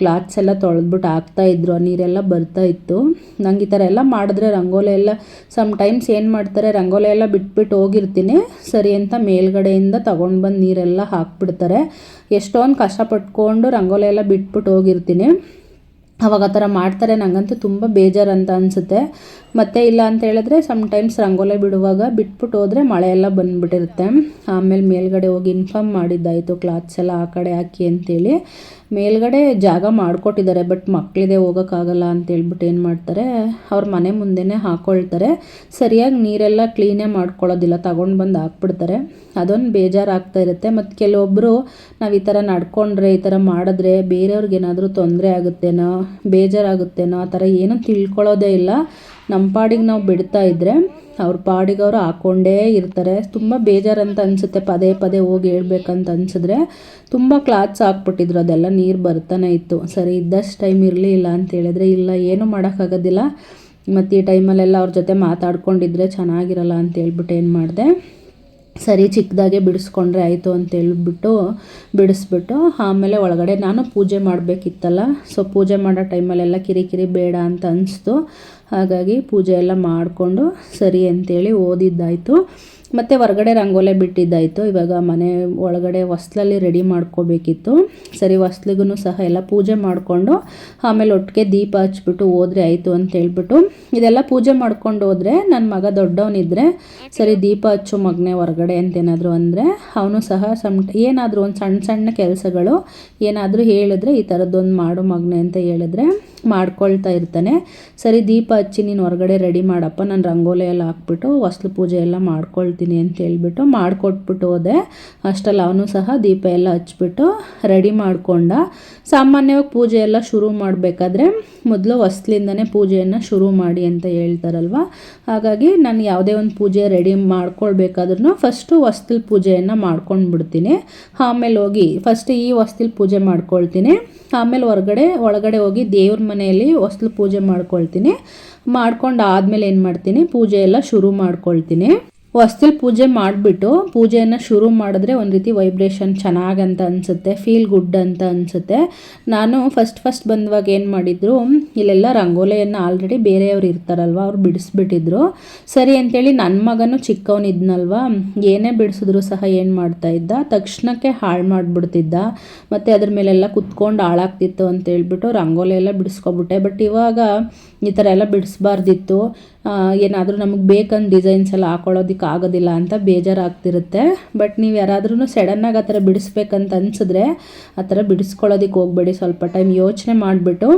ಕ್ಲಾತ್ಸ್ ಎಲ್ಲ ತೊಳೆದ್ಬಿಟ್ಟು ಹಾಕ್ತಾಯಿದ್ರು, ನೀರೆಲ್ಲ ಬರ್ತಾಯಿತ್ತು. ನಂಗೆ ಈ ಥರ ಎಲ್ಲ ಮಾಡಿದ್ರೆ ರಂಗೋಲಿ ಎಲ್ಲ ಸಮ್ಟೈಮ್ಸ್ ಏನು ಮಾಡ್ತಾರೆ, ರಂಗೋಲಿ ಎಲ್ಲ ಬಿಟ್ಬಿಟ್ಟು ಹೋಗಿರ್ತೀನಿ, ಸರಿ ಅಂತ ಮೇಲ್ಗಡೆಯಿಂದ ತೊಗೊಂಡು ಬಂದು ನೀರೆಲ್ಲ ಹಾಕ್ಬಿಡ್ತಾರೆ. ಎಷ್ಟೊಂದು ಕಷ್ಟಪಟ್ಕೊಂಡು ರಂಗೋಲಿ ಎಲ್ಲ ಬಿಟ್ಬಿಟ್ಟು ಹೋಗಿರ್ತೀನಿ. ಅವಾಗ ಆ ಥರ ಮಾಡ್ತಾರೆ. ನನಗಂತೂ ತುಂಬ ಬೇಜಾರು ಅಂತ ಅನಿಸುತ್ತೆ. ಮತ್ತು ಇಲ್ಲ ಅಂತ ಹೇಳಿದ್ರೆ ಸಮ್ಟೈಮ್ಸ್ ರಂಗೋಲಿ ಬಿಡುವಾಗ ಬಿಟ್ಬಿಟ್ಟು ಹೋದರೆ ಮಳೆ ಎಲ್ಲ ಬಂದುಬಿಟ್ಟಿರುತ್ತೆ. ಆಮೇಲೆ ಮೇಲ್ಗಡೆ ಹೋಗಿ ಇನ್ಫಾರ್ಮ್ ಮಾಡಿದ್ದಾಯಿತು, ಕ್ಲಾತ್ಸ್ ಎಲ್ಲ ಆ ಕಡೆ ಹಾಕಿ ಅಂತೇಳಿ. ಮೇಲ್ಗಡೆ ಜಾಗ ಮಾಡಿಕೊಟ್ಟಿದ್ದಾರೆ, ಬಟ್ ಮಕ್ಕಳಿದೆ ಹೋಗೋಕ್ಕಾಗಲ್ಲ ಅಂತೇಳ್ಬಿಟ್ಟು ಏನು ಮಾಡ್ತಾರೆ, ಅವ್ರ ಮನೆ ಮುಂದೆನೇ ಹಾಕ್ಕೊಳ್ತಾರೆ. ಸರಿಯಾಗಿ ನೀರೆಲ್ಲ ಕ್ಲೀನೇ ಮಾಡ್ಕೊಳ್ಳೋದಿಲ್ಲ, ತಗೊಂಡು ಬಂದು ಹಾಕ್ಬಿಡ್ತಾರೆ. ಅದೊಂದು ಬೇಜಾರಾಗ್ತಾ ಇರುತ್ತೆ. ಮತ್ತು ಕೆಲವೊಬ್ಬರು ನಾವು ಈ ಥರ ನಡ್ಕೊಂಡ್ರೆ, ಈ ಥರ ಮಾಡಿದ್ರೆ ಬೇರೆಯವ್ರಿಗೇನಾದರೂ ತೊಂದರೆ ಆಗುತ್ತೇನೋ, ಬೇಜಾರಾಗುತ್ತೇನೋ, ಆ ಥರ ಏನೂ ತಿಳ್ಕೊಳ್ಳೋದೇ ಇಲ್ಲ. ನಮ್ಮ ಪಾಡಿಗೆ ನಾವು ಬಿಡ್ತಾ ಇದ್ದರೆ ಅವ್ರ ಪಾಡಿಗೆ ಅವರು ಹಾಕ್ಕೊಂಡೇ ಇರ್ತಾರೆ. ತುಂಬ ಬೇಜಾರಂತ ಅನಿಸುತ್ತೆ. ಪದೇ ಪದೇ ಹೋಗಿ ಹೇಳ್ಬೇಕಂತ ಅನಿಸಿದ್ರೆ. ತುಂಬ ಕ್ಲಾತ್ಸ್ ಹಾಕ್ಬಿಟ್ಟಿದ್ರು, ಅದೆಲ್ಲ ನೀರು ಬರ್ತಾನೆ ಇತ್ತು. ಸರಿ ಇದ್ದಷ್ಟು ಟೈಮ್ ಇರಲಿಲ್ಲ ಅಂತ ಹೇಳಿದ್ರೆ, ಇಲ್ಲ ಏನೂ ಮಾಡೋಕ್ಕಾಗೋದಿಲ್ಲ, ಮತ್ತು ಈ ಟೈಮಲ್ಲೆಲ್ಲ ಅವ್ರ ಜೊತೆ ಮಾತಾಡ್ಕೊಂಡಿದ್ರೆ ಚೆನ್ನಾಗಿರಲ್ಲ ಅಂತ ಹೇಳ್ಬಿಟ್ಟು ಏನು ಮಾಡಿದೆ, ಸರಿ ಚಿಕ್ಕದಾಗೆ ಬಿಡಿಸ್ಕೊಂಡ್ರೆ ಆಯಿತು ಅಂತೇಳ್ಬಿಟ್ಟು ಬಿಡಿಸ್ಬಿಟ್ಟು ಆಮೇಲೆ ಒಳಗಡೆ ನಾನು ಪೂಜೆ ಮಾಡಬೇಕಿತ್ತಲ್ಲ. ಸೊ ಪೂಜೆ ಮಾಡೋ ಟೈಮಲ್ಲೆಲ್ಲ ಕಿರಿಕಿರಿ ಬೇಡ ಅಂತ ಅನಿಸ್ತು. ಹಾಗಾಗಿ ಪೂಜೆ ಎಲ್ಲ ಮಾಡಿಕೊಂಡು ಸರಿ ಅಂತೇಳಿ ಓದಿದ್ದಾಯಿತು. ಮತ್ತು ಹೊರಗಡೆ ರಂಗೋಲೆ ಬಿಟ್ಟಿದ್ದಾಯಿತು. ಇವಾಗ ಮನೆ ಒಳಗಡೆ ಹೊಸ್ಲಲ್ಲಿ ರೆಡಿ ಮಾಡ್ಕೋಬೇಕಿತ್ತು. ಸರಿ ಹೊಸ್ಲಿಗೂ ಸಹ ಎಲ್ಲ ಪೂಜೆ ಮಾಡಿಕೊಂಡು ಆಮೇಲೆ ಒಟ್ಟಿಗೆ ದೀಪ ಹಚ್ಬಿಟ್ಟು ಹೋದ್ರೆ ಆಯಿತು ಅಂತ ಹೇಳ್ಬಿಟ್ಟು, ಇದೆಲ್ಲ ಪೂಜೆ ಮಾಡ್ಕೊಂಡು ಹೋದರೆ ನನ್ನ ಮಗ ದೊಡ್ಡವನಿದ್ರೆ ಸರಿ ದೀಪ ಹಚ್ಚು ಮಗನೇ ಹೊರಗಡೆ ಅಂತೇನಾದರೂ ಅಂದರೆ ಅವನು ಸಹ ಏನಾದರೂ ಒಂದು ಸಣ್ಣ ಸಣ್ಣ ಕೆಲಸಗಳು ಏನಾದರೂ ಹೇಳಿದ್ರೆ, ಈ ಥರದ್ದೊಂದು ಮಾಡು ಮಗನೇ ಅಂತ ಹೇಳಿದ್ರೆ ಮಾಡ್ಕೊಳ್ತಾ ಇರ್ತಾನೆ. ಸರಿ ದೀಪ ಹಚ್ಚಿ ನೀನು ಹೊರಗಡೆ ರೆಡಿ ಮಾಡಪ್ಪ, ನಾನು ರಂಗೋಲಿ ಎಲ್ಲ ಹಾಕ್ಬಿಟ್ಟು ಹೊಸ್ಲು ಪೂಜೆ ಎಲ್ಲ ಮಾಡ್ಕೊಳ್ತೀನಿ ಅಂತ ಹೇಳ್ಬಿಟ್ಟು ಮಾಡಿಕೊಟ್ಬಿಟ್ಟು ಹೋದೆ. ಅಷ್ಟರಲ್ಲಿ ಅವನು ಸಹ ದೀಪ ಎಲ್ಲ ಹಚ್ಬಿಟ್ಟು ರೆಡಿ ಮಾಡಿಕೊಂಡ. ಸಾಮಾನ್ಯವಾಗಿ ಪೂಜೆ ಎಲ್ಲ ಶುರು ಮಾಡಬೇಕಾದ್ರೆ ಮೊದಲು ಹೊಸ್ಲಿಂದನೇ ಪೂಜೆಯನ್ನು ಶುರು ಮಾಡಿ ಅಂತ ಹೇಳ್ತಾರಲ್ವ. ಹಾಗಾಗಿ ನಾನು ಯಾವುದೇ ಒಂದು ಪೂಜೆ ರೆಡಿ ಮಾಡ್ಕೊಳ್ಬೇಕಾದ್ರೂ ಫಸ್ಟು ಹೊಸ್ತಿಲ್ ಪೂಜೆಯನ್ನು ಮಾಡ್ಕೊಂಡು ಬಿಡ್ತೀನಿ. ಆಮೇಲೆ ಹೋಗಿ ಫಸ್ಟ್ ಈ ಹೊಸ್ತಿಲ್ ಪೂಜೆ ಮಾಡ್ಕೊಳ್ತೀನಿ. ಆಮೇಲೆ ಒಳಗಡೆ ಹೋಗಿ ದೇವ್ರ ಮನೆಯಲ್ಲಿ ಹೊಸ್ಲು ಪೂಜೆ ಮಾಡ್ಕೊಳ್ತೀನಿ. ಮಾಡ್ಕೊಂಡು ಆದಮೇಲೆ ಏನು ಮಾಡ್ತೀನಿ, ಪೂಜೆ ಎಲ್ಲ ಶುರು ಮಾಡ್ಕೊಳ್ತೀನಿ. ಹೊಸ್ತಿಲ್ ಪೂಜೆ ಮಾಡಿಬಿಟ್ಟು ಪೂಜೆಯನ್ನು ಶುರು ಮಾಡಿದ್ರೆ ಒಂದು ರೀತಿ ವೈಬ್ರೇಷನ್ ಚೆನ್ನಾಗಂತ ಅನಿಸುತ್ತೆ, ಫೀಲ್ ಗುಡ್ ಅಂತ ಅನಿಸುತ್ತೆ. ನಾನು ಫಸ್ಟ್ ಬಂದವಾಗ ಏನು ಮಾಡಿದ್ರು, ಇಲ್ಲೆಲ್ಲ ರಂಗೋಲಿಯನ್ನು ಆಲ್ರೆಡಿ ಬೇರೆಯವ್ರು ಇರ್ತಾರಲ್ವ, ಅವ್ರು ಬಿಡಿಸ್ಬಿಟ್ಟಿದ್ರು. ಸರಿ ಅಂತೇಳಿ ನನ್ನ ಮಗನೂ ಚಿಕ್ಕವನಿದ್ನಲ್ವ, ಏನೇ ಬಿಡಿಸಿದ್ರು ಸಹ ಏನು ಮಾಡ್ತಾಯಿದ್ದ, ತಕ್ಷಣಕ್ಕೆ ಹಾಳು ಮಾಡಿಬಿಡ್ತಿದ್ದ. ಮತ್ತು ಅದ್ರ ಮೇಲೆಲ್ಲ ಕುತ್ಕೊಂಡು ಹಾಳಾಗ್ತಿತ್ತು ಅಂತೇಳ್ಬಿಟ್ಟು ರಂಗೋಲಿ ಎಲ್ಲ ಬಿಡಿಸ್ಕೊಬಿಟ್ಟೆ. ಬಟ್ ಇವಾಗ ಈ ಥರ ಎಲ್ಲ ಬಿಡಿಸ್ಬಾರ್ದಿತ್ತು. ಏನಾದರೂ ನಮಗೆ ಬೇಕಂದು ಡಿಸೈನ್ಸ್ ಎಲ್ಲ ಹಾಕೊಳ್ಳೋದಕ್ಕೆ ಆಗೋದಿಲ್ಲ ಅಂತ ಬೇಜಾರಾಗ್ತಿರುತ್ತೆ. ಬಟ್ ನೀವು ಯಾರಾದ್ರೂ ಸಡನ್ನಾಗಿ ಆ ಥರ ಬಿಡಿಸ್ಬೇಕಂತ ಅನಿಸಿದ್ರೆ ಆ ಥರ ಬಿಡಿಸ್ಕೊಳ್ಳೋದಕ್ಕೆ ಹೋಗಬೇಡಿ. ಸ್ವಲ್ಪ ಟೈಮ್ ಯೋಚನೆ ಮಾಡಿಬಿಟ್ಟು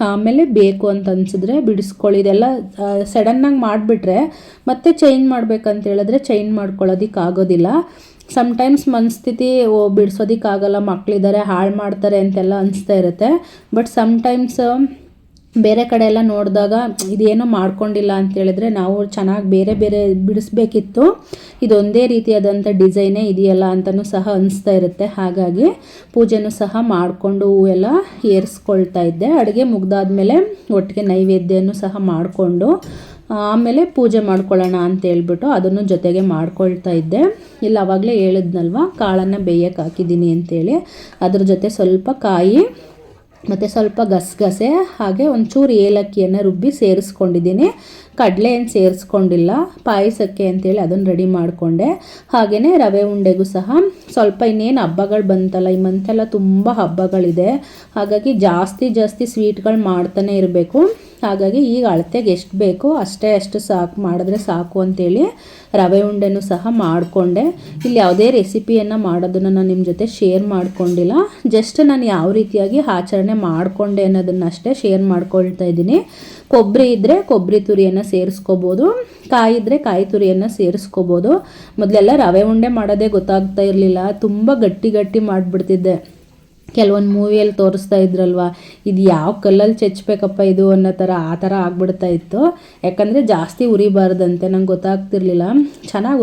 ಆಮೇಲೆ ಬೇಕು ಅಂತ ಅನಿಸಿದ್ರೆ ಬಿಡಿಸ್ಕೊಳ್ಳಿ. ಇದೆಲ್ಲ ಸಡನ್ನಾಗಿ ಮಾಡಿಬಿಟ್ರೆ ಮತ್ತೆ ಚೇಂಜ್ ಮಾಡ್ಬೇಕಂತ ಹೇಳಿದ್ರೆ ಚೇಂಜ್ ಮಾಡ್ಕೊಳ್ಳೋದಕ್ಕೆ ಆಗೋದಿಲ್ಲ. ಸಮ್ಟೈಮ್ಸ್ ಮನಸ್ಥಿತಿ ಬಿಡಿಸೋದಕ್ಕಾಗಲ್ಲ, ಮಕ್ಕಳಿದ್ದಾರೆ ಹಾಳು ಮಾಡ್ತಾರೆ ಅಂತೆಲ್ಲ ಅನಿಸ್ತಾ ಇರುತ್ತೆ. ಬಟ್ ಸಮ್ಟೈಮ್ಸ್ ಬೇರೆ ಕಡೆ ಎಲ್ಲ ನೋಡಿದಾಗ ಇದೇನೋ ಮಾಡ್ಕೊಂಡಿಲ್ಲ ಅಂತೇಳಿದ್ರೆ ನಾವು ಚೆನ್ನಾಗಿ ಬೇರೆ ಬಿಡಿಸ್ಬೇಕಿತ್ತು, ಇದೊಂದೇ ರೀತಿಯಾದಂಥ ಡಿಸೈನೇ ಇದೆಯಲ್ಲ ಅಂತಲೂ ಸಹ ಅನಿಸ್ತಾ ಇರುತ್ತೆ. ಹಾಗಾಗಿ ಪೂಜೆನೂ ಸಹ ಮಾಡಿಕೊಂಡು ಹೂವೆಲ್ಲ ಏರಿಸ್ಕೊಳ್ತಾ ಇದ್ದೆ. ಅಡುಗೆ ಮುಗ್ದಾದ್ಮೇಲೆ ಒಟ್ಟಿಗೆ ನೈವೇದ್ಯನೂ ಸಹ ಮಾಡಿಕೊಂಡು ಆಮೇಲೆ ಪೂಜೆ ಮಾಡ್ಕೊಳ್ಳೋಣ ಅಂತೇಳ್ಬಿಟ್ಟು ಅದನ್ನು ಜೊತೆಗೆ ಮಾಡ್ಕೊಳ್ತಾ ಇದ್ದೆ. ಇಲ್ಲ ಆವಾಗಲೇ ಹೇಳಿದ್ನಲ್ವ, ಕಾಳನ್ನು ಬೇಯಕ್ಕೆ ಹಾಕಿದ್ದೀನಿ ಅಂತೇಳಿ. ಅದ್ರ ಜೊತೆ ಸ್ವಲ್ಪ ಕಾಯಿ ಮತ್ತು ಸ್ವಲ್ಪ ಗಸಗಸೆ ಹಾಗೆ ಒಂಚೂರು ಏಲಕ್ಕಿಯನ್ನು ರುಬ್ಬಿ ಸೇರಿಸ್ಕೊಂಡಿದ್ದೀನಿ. ಕಡಲೆ ಏನು ಸೇರಿಸ್ಕೊಂಡಿಲ್ಲ, ಪಾಯಸಕ್ಕೆ ಅಂತೇಳಿ ಅದನ್ನು ರೆಡಿ ಮಾಡಿಕೊಂಡೆ. ಹಾಗೆಯೇ ರವೆ ಉಂಡೆಗೂ ಸಹ ಸ್ವಲ್ಪ, ಇನ್ನೇನು ಹಬ್ಬಗಳು ಬಂತಲ್ಲ, ಈ ಮಂತೆಲ್ಲ ತುಂಬ ಹಬ್ಬಗಳಿದೆ. ಹಾಗಾಗಿ ಜಾಸ್ತಿ ಸ್ವೀಟ್ಗಳು ಮಾಡ್ತಾನೆ ಇರಬೇಕು. ಹಾಗಾಗಿ ಈಗ ಅಳತೆಗೆ ಎಷ್ಟು ಬೇಕೋ ಅಷ್ಟು ಸಾಕು ಮಾಡಿದ್ರೆ ಸಾಕು ಅಂತೇಳಿ ರವೆ ಉಂಡೆನೂ ಸಹ ಮಾಡಿಕೊಂಡೆ. ಇಲ್ಲಿ ಯಾವುದೇ ರೆಸಿಪಿಯನ್ನು ಮಾಡೋದನ್ನು ನಾನು ನಿಮ್ಮ ಜೊತೆ ಶೇರ್ ಮಾಡ್ಕೊಂಡಿಲ್ಲ. ಜಸ್ಟ್ ನಾನು ಯಾವ ರೀತಿಯಾಗಿ ಆಚರಣೆ ಮಾಡಿಕೊಂಡೆ ಅನ್ನೋದನ್ನಷ್ಟೇ ಶೇರ್ ಮಾಡ್ಕೊಳ್ತಾ ಇದ್ದೀನಿ. ಕೊಬ್ಬರಿ ಇದ್ದರೆ ಕೊಬ್ಬರಿ ತುರಿಯನ್ನು ಸೇರಿಸ್ಕೋಬೋದು, ಕಾಯಿ ಇದ್ದರೆ ಕಾಯಿ ತುರಿಯನ್ನು ಸೇರಿಸ್ಕೋಬೋದು. ಮೊದಲೆಲ್ಲ ರವೆ ಉಂಡೆ ಮಾಡೋದೇ ಗೊತ್ತಾಗ್ತಾ ಇರಲಿಲ್ಲ, ತುಂಬ ಗಟ್ಟಿ ಮಾಡಿಬಿಡ್ತಿದ್ದೆ. ಕೆಲವೊಂದು ಮೂವಿಯಲ್ಲಿ ತೋರಿಸ್ತಾ ಇದ್ರಲ್ವ, ಇದು ಯಾವ ಕಲ್ಲಲ್ಲಿ ಚೆಚ್ಚಬೇಕಪ್ಪ ಇದು ಅನ್ನೋ ಥರ ಆ ಥರ ಆಗ್ಬಿಡ್ತಾ ಇತ್ತು. ಯಾಕಂದರೆ ಜಾಸ್ತಿ ಉರಿಬಾರ್ದಂತೆ, ನಂಗೆ ಗೊತ್ತಾಗ್ತಿರ್ಲಿಲ್ಲ. ಚೆನ್ನಾಗಿ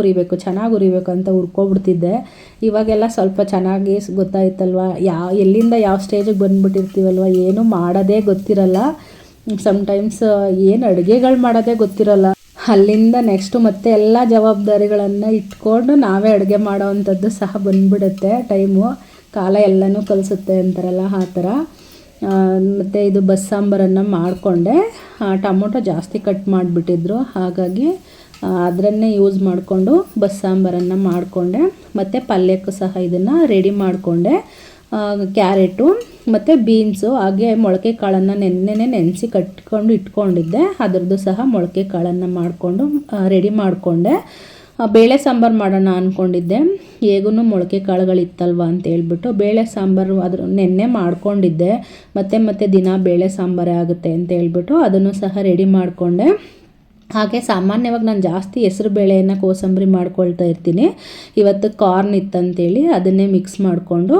ಉರಿಬೇಕು ಅಂತ ಹುರ್ಕೊಬಿಡ್ತಿದ್ದೆ. ಇವಾಗೆಲ್ಲ ಸ್ವಲ್ಪ ಚೆನ್ನಾಗಿ ಗೊತ್ತಾಯ್ತಲ್ವ, ಎಲ್ಲಿಂದ ಯಾವ ಸ್ಟೇಜಿಗೆ ಬಂದುಬಿಟ್ಟಿರ್ತೀವಲ್ವ, ಏನೂ ಮಾಡೋದೇ ಗೊತ್ತಿರಲ್ಲ. ಸಮ್ಟೈಮ್ಸ್ ಏನು ಅಡುಗೆಗಳು ಮಾಡೋದೇ ಗೊತ್ತಿರಲ್ಲ. ಅಲ್ಲಿಂದ ನೆಕ್ಸ್ಟು ಮತ್ತೆ ಎಲ್ಲ ಜವಾಬ್ದಾರಿಗಳನ್ನು ಇಟ್ಕೊಂಡು ನಾವೇ ಅಡುಗೆ ಮಾಡೋ ಅಂಥದ್ದು ಸಹ ಬಂದುಬಿಡುತ್ತೆ. ಟೈಮು ಕಾಲ ಎಲ್ಲನೂ ಕಲಿಸುತ್ತೆ ಅಂತಾರಲ್ಲ ಆ ಥರ. ಮತ್ತು ಇದು ಬಸ್ಸಾಂಬಾರನ್ನು ಮಾಡಿಕೊಂಡೆ. ಟೊಮೊಟೊ ಜಾಸ್ತಿ ಕಟ್ ಮಾಡಿಬಿಟ್ಟಿದ್ರು, ಹಾಗಾಗಿ ಅದನ್ನೇ ಯೂಸ್ ಮಾಡಿಕೊಂಡು ಬಸ್ಸಾಂಬಾರನ್ನು ಮಾಡಿಕೊಂಡೆ. ಮತ್ತು ಪಲ್ಯಕ್ಕೂ ಸಹ ಇದನ್ನು ರೆಡಿ ಮಾಡಿಕೊಂಡೆ. ಕ್ಯಾರೆಟು ಮತ್ತು ಬೀನ್ಸು, ಹಾಗೆ ಮೊಳಕೆ ಕಾಳನ್ನು ನೆನೆಸಿ ಕಟ್ಕೊಂಡು ಇಟ್ಕೊಂಡಿದ್ದೆ. ಅದರದ್ದು ಸಹ ಮೊಳಕೆ ಕಾಳನ್ನು ಮಾಡಿಕೊಂಡು ರೆಡಿ ಮಾಡಿಕೊಂಡೆ. ಬೇಳೆ ಸಾಂಬಾರು ಮಾಡೋಣ ಅಂದ್ಕೊಂಡಿದ್ದೆ. ಹೇಗೂ ಮೊಳಕೆ ಕಾಳುಗಳಿತ್ತಲ್ವ ಅಂತ ಹೇಳ್ಬಿಟ್ಟು ಬೇಳೆ ಸಾಂಬಾರು ಅದ್ರ ನೆನ್ನೆ ಮಾಡ್ಕೊಂಡಿದ್ದೆ. ಮತ್ತೆ ದಿನ ಬೇಳೆ ಸಾಂಬಾರೇ ಆಗುತ್ತೆ ಅಂತ ಹೇಳ್ಬಿಟ್ಟು ಅದನ್ನು ಸಹ ರೆಡಿ ಮಾಡಿಕೊಂಡೆ. ಹಾಗೆ ಸಾಮಾನ್ಯವಾಗಿ ನಾನು ಜಾಸ್ತಿ ಹೆಸರು ಬೇಳೆಯನ್ನು ಕೋಸಂಬರಿ ಮಾಡ್ಕೊಳ್ತಾ ಇರ್ತೀನಿ. ಇವತ್ತು ಕಾರ್ನ್ ಇತ್ತಂತೇಳಿ ಅದನ್ನೇ ಮಿಕ್ಸ್ ಮಾಡಿಕೊಂಡು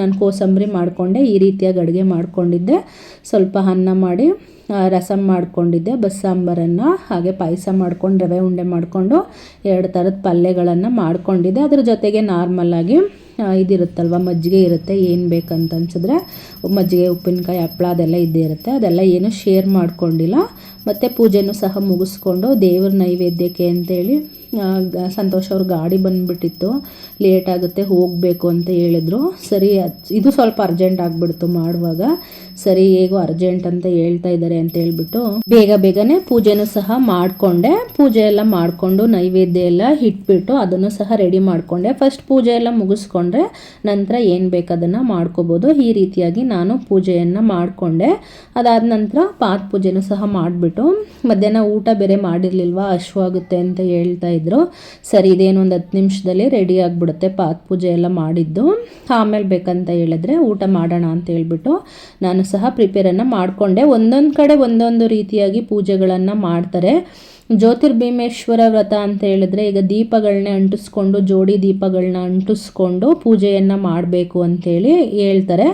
ನಾನು ಕೋಸಂಬರಿ ಮಾಡಿಕೊಂಡೆ. ಈ ರೀತಿಯಾಗಿ ಅಡುಗೆ ಮಾಡ್ಕೊಂಡಿದ್ದೆ. ಸ್ವಲ್ಪ ಅನ್ನ ಮಾಡಿ ರಸಮ್ ಮಾಡ್ಕೊಂಡಿದ್ದೆ, ಬಸ್ಸಾಂಬಾರನ್ನು, ಹಾಗೆ ಪಾಯಸ ಮಾಡ್ಕೊಂಡು ರವೆ ಉಂಡೆ ಮಾಡಿಕೊಂಡು 2 ಥರದ ಪಲ್ಯಗಳನ್ನು ಮಾಡ್ಕೊಂಡಿದ್ದೆ. ಅದ್ರ ಜೊತೆಗೆ ನಾರ್ಮಲ್ಲಾಗಿ ಇದಿರುತ್ತಲ್ವ, ಮಜ್ಜಿಗೆ ಇರುತ್ತೆ. ಏನು ಬೇಕಂತ ಅನ್ಸಿದ್ರೆ ಮಜ್ಜಿಗೆ, ಉಪ್ಪಿನಕಾಯಿ, ಹಪ್ಪಳ ಅದೆಲ್ಲ ಇದ್ದೇ ಇರುತ್ತೆ. ಅದೆಲ್ಲ ಏನು ಶೇರ್ ಮಾಡ್ಕೊಂಡಿಲ್ಲ. ಮತ್ತು ಪೂಜೆನೂ ಸಹ ಮುಗಿಸ್ಕೊಂಡು ದೇವ್ರ ನೈವೇದ್ಯಕ್ಕೆ ಅಂತೇಳಿ ಸಂತೋಷ್ ಅವ್ರ ಗಾಡಿ ಬಂದುಬಿಟ್ಟಿತ್ತು. ಲೇಟ್ ಆಗುತ್ತೆ, ಹೋಗಬೇಕು ಅಂತ ಹೇಳಿದ್ರು. ಸರಿ, ಇದು ಸ್ವಲ್ಪ ಅರ್ಜೆಂಟ್ ಆಗಿಬಿಡ್ತು ಮಾಡುವಾಗ. ಸರಿ, ಹೇಗೋ ಅರ್ಜೆಂಟ್ ಅಂತ ಹೇಳ್ತಾ ಇದ್ದಾರೆ ಅಂತ ಹೇಳ್ಬಿಟ್ಟು ಬೇಗನೆ ಪೂಜೆನೂ ಸಹ ಮಾಡಿಕೊಂಡೆ. ಪೂಜೆ ಎಲ್ಲ ಮಾಡಿಕೊಂಡು ನೈವೇದ್ಯ ಎಲ್ಲ ಇಟ್ಬಿಟ್ಟು ಅದನ್ನು ಸಹ ರೆಡಿ ಮಾಡಿಕೊಂಡೆ. ಫಸ್ಟ್ ಪೂಜೆ ಎಲ್ಲ ಮುಗಿಸ್ಕೊಂಡ್ರೆ ನಂತರ ಏನು ಬೇಕು ಅದನ್ನು ಮಾಡ್ಕೋಬೋದು. ಈ ರೀತಿಯಾಗಿ ನಾನು ಪೂಜೆಯನ್ನು ಮಾಡಿಕೊಂಡೆ. ಅದಾದ ನಂತರ ಪಾದ ಪೂಜೆನೂ ಸಹ ಮಾಡಿಬಿಟ್ಟು ಮಧ್ಯಾಹ್ನ ಊಟ ಬೇರೆ ಮಾಡಿರಲಿಲ್ವ, ಹಶ್ವಾಗುತ್ತೆ ಅಂತ ಹೇಳ್ತಾ ಇದ್ರು. ಸರಿ, ಇದೇನು ಒಂದು 10 ನಿಮಿಷದಲ್ಲಿ ರೆಡಿ ಆಗಿಬಿಡುತ್ತೆ ಪಾದ ಪೂಜೆ ಎಲ್ಲ ಮಾಡಿದ್ದು. ಆಮೇಲೆ ಬೇಕಂತ ಹೇಳಿದ್ರೆ ಊಟ ಮಾಡೋಣ ಅಂತ ಹೇಳ್ಬಿಟ್ಟು ನಾನು ಸಹ ಪ್ರಿಪೇರನ್ನು ಮಾಡಿಕೊಂಡೆ. ಒಂದೊಂದು ಕಡೆ ಒಂದೊಂದು ರೀತಿಯಾಗಿ ಪೂಜೆಗಳನ್ನು ಮಾಡ್ತಾರೆ. ಜ್ಯೋತಿರ್ಭೀಮೇಶ್ವರ ವ್ರತ ಅಂತ ಹೇಳಿದ್ರೆ ಈಗ ದೀಪಗಳನ್ನೇ ಅಂಟಿಸ್ಕೊಂಡು, ಜೋಡಿ ದೀಪಗಳನ್ನ ಅಂಟಿಸ್ಕೊಂಡು ಪೂಜೆಯನ್ನು ಮಾಡಬೇಕು ಅಂತೇಳಿ ಹೇಳ್ತಾರೆ.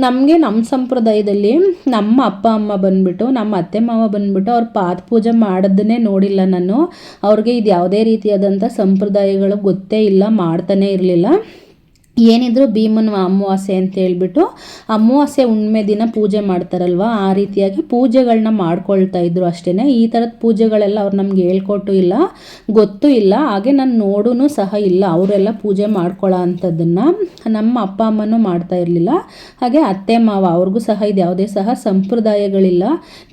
ನಮಗೆ ನಮ್ಮ ಸಂಪ್ರದಾಯದಲ್ಲಿ ನಮ್ಮ ಅಪ್ಪ ಅಮ್ಮ ಬಂದ್ಬಿಟ್ಟು, ನಮ್ಮ ಅತ್ತೆ ಮಾವ ಬಂದ್ಬಿಟ್ಟು ಅವ್ರು ಪಾದ ಪೂಜೆ ಮಾಡೋದನ್ನೇ ನೋಡಿಲ್ಲ ನಾನು. ಅವ್ರಿಗೆ ಇದು ಯಾವುದೇ ರೀತಿಯಾದಂಥ ಸಂಪ್ರದಾಯಗಳು ಗೊತ್ತೇ ಇಲ್ಲ, ಮಾಡ್ತಾನೆ ಇರಲಿಲ್ಲ. ಏನಿದ್ರು ಭೀಮನ ಅಮಾವಾಸ್ಯೆ ಅಂತ ಹೇಳ್ಬಿಟ್ಟು ಅಮಾವಾಸ್ಯೆ ಹುಣ್ಣಿಮೆ ದಿನ ಪೂಜೆ ಮಾಡ್ತಾರಲ್ವ, ಆ ರೀತಿಯಾಗಿ ಪೂಜೆಗಳನ್ನ ಮಾಡ್ಕೊಳ್ತಾ ಇದ್ರು ಅಷ್ಟೇ. ಈ ಥರದ ಪೂಜೆಗಳೆಲ್ಲ ಅವ್ರು ನಮ್ಗೆ ಹೇಳ್ಕೊಟ್ಟು ಇಲ್ಲ, ಗೊತ್ತೂ ಇಲ್ಲ. ಹಾಗೆ ನಾನು ನೋಡೂ ಸಹ ಇಲ್ಲ ಅವರೆಲ್ಲ ಪೂಜೆ ಮಾಡ್ಕೊಳ್ಳೋ ಅಂಥದ್ದನ್ನು. ನಮ್ಮ ಅಪ್ಪ ಅಮ್ಮನೂ ಮಾಡ್ತಾ ಇರಲಿಲ್ಲ. ಹಾಗೆ ಅತ್ತೆ ಮಾವ ಅವ್ರಿಗೂ ಸಹ ಇದು ಯಾವುದೇ ಸಹ ಸಂಪ್ರದಾಯಗಳಿಲ್ಲ.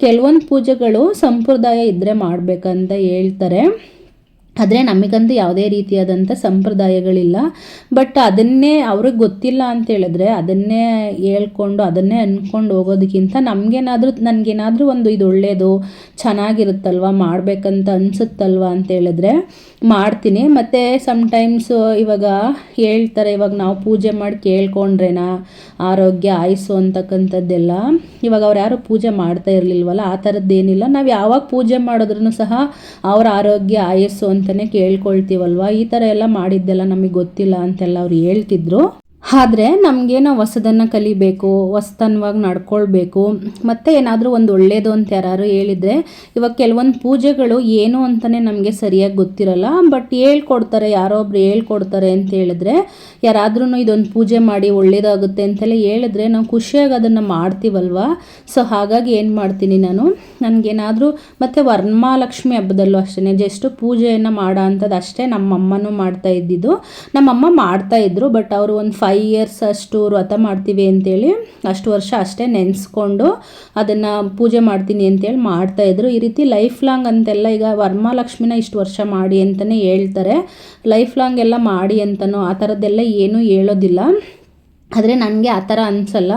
ಕೆಲವೊಂದು ಪೂಜೆಗಳು ಸಂಪ್ರದಾಯ ಇದ್ದರೆ ಮಾಡಬೇಕಂತ ಹೇಳ್ತಾರೆ. ಆದರೆ ನಮಗಂತೂ ಯಾವುದೇ ರೀತಿಯಾದಂಥ ಸಂಪ್ರದಾಯಗಳಿಲ್ಲ. ಬಟ್ ಅದನ್ನೇ ಅವ್ರಿಗೆ ಗೊತ್ತಿಲ್ಲ ಅಂತ ಹೇಳಿದ್ರೆ ಅದನ್ನೇ ಹೇಳ್ಕೊಂಡು ಅದನ್ನೇ ಅಂದ್ಕೊಂಡು ಹೋಗೋದಕ್ಕಿಂತ ನನಗೇನಾದರೂ ಒಂದು ಇದು ಒಳ್ಳೆಯದು ಚೆನ್ನಾಗಿರುತ್ತಲ್ವ, ಮಾಡಬೇಕಂತ ಅನಿಸುತ್ತಲ್ವ ಅಂತ ಹೇಳಿದ್ರೆ ಮಾಡ್ತೀನಿ. ಮತ್ತು ಸಮ್ಟೈಮ್ಸು ಇವಾಗ ಹೇಳ್ತಾರೆ, ಇವಾಗ ನಾವು ಪೂಜೆ ಮಾಡಿ ಕೇಳ್ಕೊಂಡ್ರೇನಾ ಆರೋಗ್ಯ ಆಯುಸ್ಸು ಅಂತಕ್ಕಂಥದ್ದೆಲ್ಲ. ಇವಾಗ ಅವ್ರು ಯಾರು ಪೂಜೆ ಮಾಡ್ತಾ ಇರಲಿಲ್ವಲ್ಲ, ಆ ಥರದ್ದೇನಿಲ್ಲ. ನಾವು ಯಾವಾಗ ಪೂಜೆ ಮಾಡಿದ್ರೂ ಸಹ ಅವ್ರ ಆರೋಗ್ಯ ಆಯಸ್ಸು ಅಂತಲೇ ಕೇಳ್ಕೊಳ್ತೀವಲ್ವ. ಈ ಥರ ಎಲ್ಲ ಮಾಡಿದ್ದೆಲ್ಲ ನಮಗೆ ಗೊತ್ತಿಲ್ಲ ಅಂತೆಲ್ಲ ಅವ್ರು ಹೇಳ್ತಿದ್ರು. ಆದರೆ ನಮಗೇನೋ ಹೊಸದನ್ನು ಕಲಿಬೇಕು, ಹೊಸತನವಾಗಿ ನಡ್ಕೊಳ್ಬೇಕು, ಮತ್ತು ಏನಾದರೂ ಒಂದು ಒಳ್ಳೆಯದು ಅಂತ ಯಾರು ಹೇಳಿದರೆ, ಇವಾಗ ಕೆಲವೊಂದು ಪೂಜೆಗಳು ಏನು ಅಂತಲೇ ನಮಗೆ ಸರಿಯಾಗಿ ಗೊತ್ತಿರಲ್ಲ. ಬಟ್ ಹೇಳ್ಕೊಡ್ತಾರೆ, ಯಾರೋ ಒಬ್ರು ಹೇಳ್ಕೊಡ್ತಾರೆ ಅಂತ ಹೇಳಿದ್ರೆ, ಯಾರಾದ್ರೂ ಇದೊಂದು ಪೂಜೆ ಮಾಡಿ ಒಳ್ಳೇದಾಗುತ್ತೆ ಅಂತೆಲ್ಲ ಹೇಳಿದ್ರೆ ನಾವು ಖುಷಿಯಾಗಿ ಅದನ್ನು ಮಾಡ್ತೀವಲ್ವ. ಸೊ ಹಾಗಾಗಿ ಏನು ಮಾಡ್ತೀನಿ ನಾನು, ನನಗೇನಾದರೂ ಮತ್ತು ವರಮಹಾಲಕ್ಷ್ಮಿ ಹಬ್ಬದಲ್ಲೂ ಅಷ್ಟೇ ಜಸ್ಟ್ ಪೂಜೆಯನ್ನು ಮಾಡೋ ಅಂಥದ್ದು ಅಷ್ಟೇ. ನಮ್ಮಮ್ಮನೂ ಮಾಡ್ತಾ ಇದ್ದಿದ್ದು, ನಮ್ಮಮ್ಮ ಮಾಡ್ತಾಯಿದ್ರು. ಬಟ್ ಅವರು ಒಂದು 5 ಇಯರ್ಸ್ ಅಷ್ಟು ವ್ರತ ಮಾಡ್ತೀವಿ ಅಂತೇಳಿ ಅಷ್ಟು ವರ್ಷ ಅಷ್ಟೇ ನೆನೆಸ್ಕೊಂಡು ಅದನ್ನು ಪೂಜೆ ಮಾಡ್ತೀನಿ ಅಂತೇಳಿ ಮಾಡ್ತಾಯಿದ್ರು. ಈ ರೀತಿ ಲೈಫ್ ಲಾಂಗ್ ಅಂತೆಲ್ಲ ಈಗ ವರಮಹಾಲಕ್ಷ್ಮಿನ ಇಷ್ಟು ವರ್ಷ ಮಾಡಿ ಅಂತಲೇ ಹೇಳ್ತಾರೆ. ಲೈಫ್ ಲಾಂಗ್ ಎಲ್ಲ ಮಾಡಿ ಅಂತನೋ ಆ ಥರದ್ದೆಲ್ಲ ಏನೂ ಹೇಳೋದಿಲ್ಲ. ಆದರೆ ನನಗೆ ಆ ಥರ ಅನಿಸಲ್ಲ.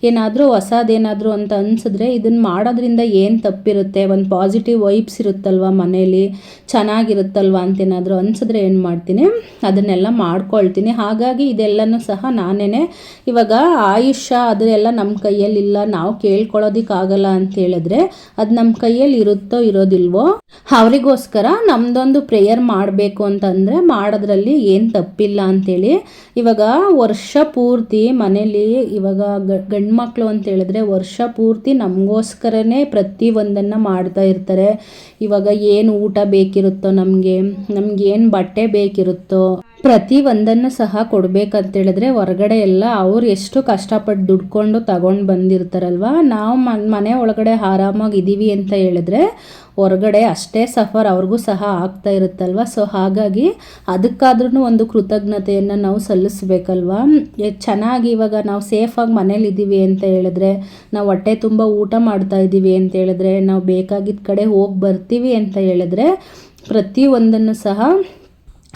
ಏನಾದರೂ ಹೊಸದೇನಾದರೂ ಅಂತ ಅನಿಸಿದ್ರೆ ಇದನ್ನು ಮಾಡೋದ್ರಿಂದ ಏನು ತಪ್ಪಿರುತ್ತೆ, ಒಂದು ಪಾಸಿಟಿವ್ ವೈಬ್ಸ್ ಇರುತ್ತಲ್ವ ಮನೇಲಿ, ಚೆನ್ನಾಗಿರುತ್ತಲ್ವ ಅಂತೇನಾದರೂ ಅನಿಸಿದ್ರೆ ಏನು ಮಾಡ್ತೀನಿ, ಅದನ್ನೆಲ್ಲ ಮಾಡ್ಕೊಳ್ತೀನಿ. ಹಾಗಾಗಿ ಇದೆಲ್ಲನೂ ಸಹ ನಾನೇ ಇವಾಗ ಆಯುಷ್ಯ ಅದೆಲ್ಲ ನಮ್ಮ ಕೈಯಲ್ಲಿಲ್ಲ, ನಾವು ಕೇಳ್ಕೊಳ್ಳೋದಕ್ಕಾಗಲ್ಲ ಅಂತ ಹೇಳಿದ್ರೆ ಅದು ನಮ್ಮ ಕೈಯಲ್ಲಿ ಇರುತ್ತೋ ಇರೋದಿಲ್ವೋ, ಅವರಿಗೋಸ್ಕರ ನಮ್ಮದೊಂದು ಪ್ರೇಯರ್ ಮಾಡಬೇಕು ಅಂತಂದರೆ ಮಾಡೋದ್ರಲ್ಲಿ ಏನು ತಪ್ಪಿಲ್ಲ ಅಂಥೇಳಿ. ಇವಾಗ ವರ್ಷ ಪೂರ್ತಿ ಮನೇಲಿ ಇವಾಗ ಗಂಡು ಮಕ್ಕಳು ಅಂತ ಹೇಳಿದ್ರೆ ವರ್ಷ ಪೂರ್ತಿ ನಮಗೋಸ್ಕರನೇ ಪ್ರತಿಯೊಂದನ್ನು ಮಾಡ್ತಾ ಇರ್ತಾರೆ. ಇವಾಗ ಏನು ಊಟ ಬೇಕಿರುತ್ತೋ, ನಮಗೇನು ಬಟ್ಟೆ ಬೇಕಿರುತ್ತೋ ಪ್ರತಿಯೊಂದನ್ನು ಸಹ ಕೊಡಬೇಕಂತೇಳಿದ್ರೆ ಹೊರಗಡೆ ಎಲ್ಲ ಅವ್ರು ಎಷ್ಟು ಕಷ್ಟಪಟ್ಟು ದುಡ್ಕೊಂಡು ತಗೊಂಡು ಬಂದಿರ್ತಾರಲ್ವ. ನಾವು ಮನೆ ಒಳಗಡೆ ಆರಾಮಾಗಿದ್ದೀವಿ ಅಂತ ಹೇಳಿದ್ರೆ ಹೊರಗಡೆ ಅಷ್ಟೇ ಸಫರ್ ಅವ್ರಿಗೂ ಸಹ ಆಗ್ತಾ ಇರುತ್ತಲ್ವ. ಸೊ ಹಾಗಾಗಿ ಅದಕ್ಕಾದ್ರೂ ಒಂದು ಕೃತಜ್ಞತೆಯನ್ನು ನಾವು ಸಲ್ಲಿಸ್ಬೇಕಲ್ವ. ಚೆನ್ನಾಗಿ ಇವಾಗ ನಾವು ಸೇಫಾಗಿ ಮನೇಲಿದ್ದೀವಿ ಅಂತ ಹೇಳಿದ್ರೆ, ನಾವು ಹೊಟ್ಟೆ ತುಂಬ ಊಟ ಮಾಡ್ತಾ ಇದ್ದೀವಿ ಅಂತ ಹೇಳಿದ್ರೆ, ನಾವು ಬೇಕಾಗಿದ್ದ ಕಡೆ ಹೋಗಿ ಬರ್ತೀವಿ ಅಂತ ಹೇಳಿದ್ರೆ ಪ್ರತಿಯೊಂದನ್ನು ಸಹ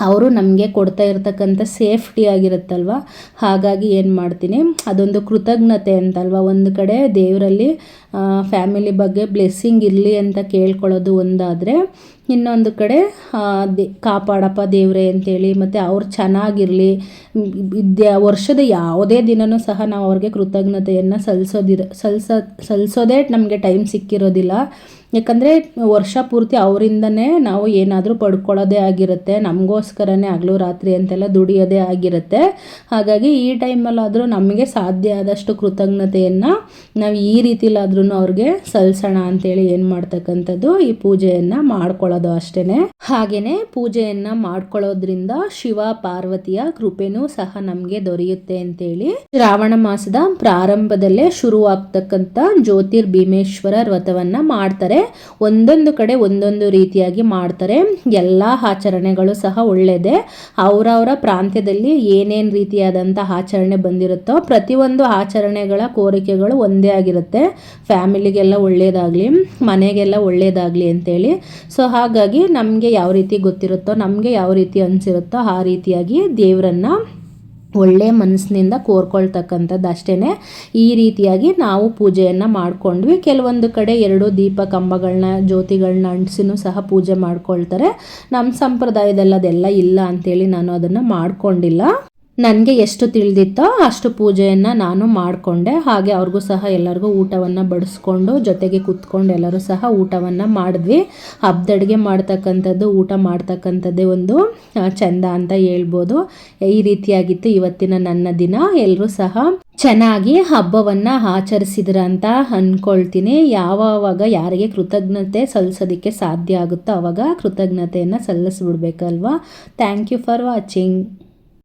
ಅವರು ನಮಗೆ ಕೊಡ್ತಾ ಇರ್ತಕ್ಕಂಥ ಸೇಫ್ಟಿ ಆಗಿರುತ್ತಲ್ವ. ಹಾಗಾಗಿ ಏನು ಮಾಡ್ತೀನಿ, ಅದೊಂದು ಕೃತಜ್ಞತೆ ಅಂತಲ್ವ. ಒಂದು ಕಡೆ ದೇವರಲ್ಲಿ ಫ್ಯಾಮಿಲಿ ಬಗ್ಗೆ ಬ್ಲೆಸ್ಸಿಂಗ್ ಇರಲಿ ಅಂತ ಕೇಳ್ಕೊಳ್ಳೋದು ಒಂದಾದರೆ, ಇನ್ನೊಂದು ಕಡೆ ಕಾಪಾಡಪ್ಪ ದೇವರೇ ಅಂತೇಳಿ, ಮತ್ತು ಅವ್ರು ಚೆನ್ನಾಗಿರಲಿ, ವರ್ಷದ ಯಾವುದೇ ದಿನವೂ ಸಹ ನಾವು ಅವ್ರಿಗೆ ಕೃತಜ್ಞತೆಯನ್ನು ಸಲ್ಲಿಸೋದೇ ನಮಗೆ ಟೈಮ್ ಸಿಕ್ಕಿರೋದಿಲ್ಲ. ಯಾಕಂದರೆ ವರ್ಷ ಪೂರ್ತಿ ಅವರಿಂದನೇ ನಾವು ಏನಾದರೂ ಪಡ್ಕೊಳ್ಳೋದೇ ಆಗಿರುತ್ತೆ, ನಮಗೋಸ್ಕರನೇ ಹಗಲು ರಾತ್ರಿ ಅಂತೆಲ್ಲ ದುಡಿಯೋದೇ ಆಗಿರುತ್ತೆ. ಹಾಗಾಗಿ ಈ ಟೈಮಲ್ಲಾದರೂ ನಮಗೆ ಸಾಧ್ಯ ಆದಷ್ಟು ಕೃತಜ್ಞತೆಯನ್ನು ನಾವು ಈ ರೀತಿಲಾದ್ರೂ ಅವ್ರಿಗೆ ಸಲ್ಲಿಸೋಣ ಅಂತೇಳಿ ಏನು ಮಾಡ್ತಕ್ಕಂಥದ್ದು, ಈ ಪೂಜೆಯನ್ನು ಮಾಡ್ಕೊಳ್ಳೋದು ಅಷ್ಟೇ. ಹಾಗೆಯೇ ಪೂಜೆಯನ್ನು ಮಾಡ್ಕೊಳ್ಳೋದ್ರಿಂದ ಶಿವ ಪಾರ್ವತಿಯ ಕೃಪೆನೂ ಸಹ ನಮಗೆ ದೊರೆಯುತ್ತೆ ಅಂತೇಳಿ ಶ್ರಾವಣ ಮಾಸದ ಪ್ರಾರಂಭದಲ್ಲೇ ಶುರುವಾಗ್ತಕ್ಕಂಥ ಜ್ಯೋತಿರ್ಭೀಮೇಶ್ವರ ವ್ರತವನ್ನು ಮಾಡ್ತಾರೆ. ಒಂದೊಂದು ಕಡೆ ಒಂದೊಂದು ರೀತಿಯಾಗಿ ಮಾಡ್ತಾರೆ. ಎಲ್ಲ ಆಚರಣೆಗಳು ಸಹ ಒಳ್ಳೆಯದೇ. ಅವರವರ ಪ್ರಾಂತ್ಯದಲ್ಲಿ ಏನೇನು ರೀತಿಯಾದಂಥ ಆಚರಣೆ ಬಂದಿರುತ್ತೋ ಪ್ರತಿಯೊಂದು ಆಚರಣೆಗಳ ಕೋರಿಕೆಗಳು ಒಂದೇ ಆಗಿರುತ್ತೆ. ಫ್ಯಾಮಿಲಿಗೆಲ್ಲ ಒಳ್ಳೆಯದಾಗಲಿ, ಮನೆಗೆಲ್ಲ ಒಳ್ಳೆಯದಾಗಲಿ ಅಂತೇಳಿ. ಸೊ ಹಾಗಾಗಿ ನಮಗೆ ಯಾವ ರೀತಿ ಗೊತ್ತಿರುತ್ತೋ, ನಮಗೆ ಯಾವ ರೀತಿ ಅನಿಸಿರುತ್ತೋ ಆ ರೀತಿಯಾಗಿ ದೇವರನ್ನು ಒಳ್ಳೆಯ ಮನಸ್ಸಿನಿಂದ ಕೋರ್ಕೊಳ್ತಕ್ಕಂಥದ್ದು ಅಷ್ಟೇ. ಈ ರೀತಿಯಾಗಿ ನಾವು ಪೂಜೆಯನ್ನು ಮಾಡ್ಕೊಂಡ್ವಿ. ಕೆಲವೊಂದು ಕಡೆ 2 ದೀಪ ಕಂಬಗಳನ್ನ, ಜ್ಯೋತಿಗಳನ್ನ ಅಂಟಿಸಿನೂ ಸಹ ಪೂಜೆ ಮಾಡ್ಕೊಳ್ತಾರೆ. ನಮ್ಮ ಸಂಪ್ರದಾಯದಲ್ಲಿ ಅದೆಲ್ಲ ಇಲ್ಲ ಅಂಥೇಳಿ ನಾನು ಅದನ್ನು ಮಾಡ್ಕೊಂಡಿಲ್ಲ. ನನಗೆ ಎಷ್ಟು ತಿಳಿದಿತ್ತೋ ಅಷ್ಟು ಪೂಜೆಯನ್ನು ನಾನು ಮಾಡಿಕೊಂಡೆ. ಹಾಗೆ ಅವ್ರಿಗೂ ಸಹ ಎಲ್ಲರಿಗೂ ಊಟವನ್ನು ಬಡಿಸ್ಕೊಂಡು ಜೊತೆಗೆ ಕೂತ್ಕೊಂಡು ಎಲ್ಲರೂ ಸಹ ಊಟವನ್ನು ಮಾಡಿದ್ವಿ. ಹಬ್ಬದಡುಗೆ ಮಾಡ್ತಕ್ಕಂಥದ್ದು, ಊಟ ಮಾಡ್ತಕ್ಕಂಥದ್ದೇ ಒಂದು ಚೆಂದ ಅಂತ ಹೇಳ್ಬೋದು. ಈ ರೀತಿಯಾಗಿತ್ತು ಇವತ್ತಿನ ನನ್ನ ದಿನ. ಎಲ್ಲರೂ ಸಹ ಚೆನ್ನಾಗಿ ಹಬ್ಬವನ್ನು ಆಚರಿಸಿದ್ರ ಅಂತ ಅಂದ್ಕೊಳ್ತೀನಿ. ಯಾವಾಗ ಯಾರಿಗೆ ಕೃತಜ್ಞತೆ ಸಲ್ಲಿಸೋದಕ್ಕೆ ಸಾಧ್ಯ ಆಗುತ್ತೋ ಆವಾಗ ಕೃತಜ್ಞತೆಯನ್ನು ಸಲ್ಲಿಸ್ಬಿಡ್ಬೇಕಲ್ವಾ. Thank you for watching.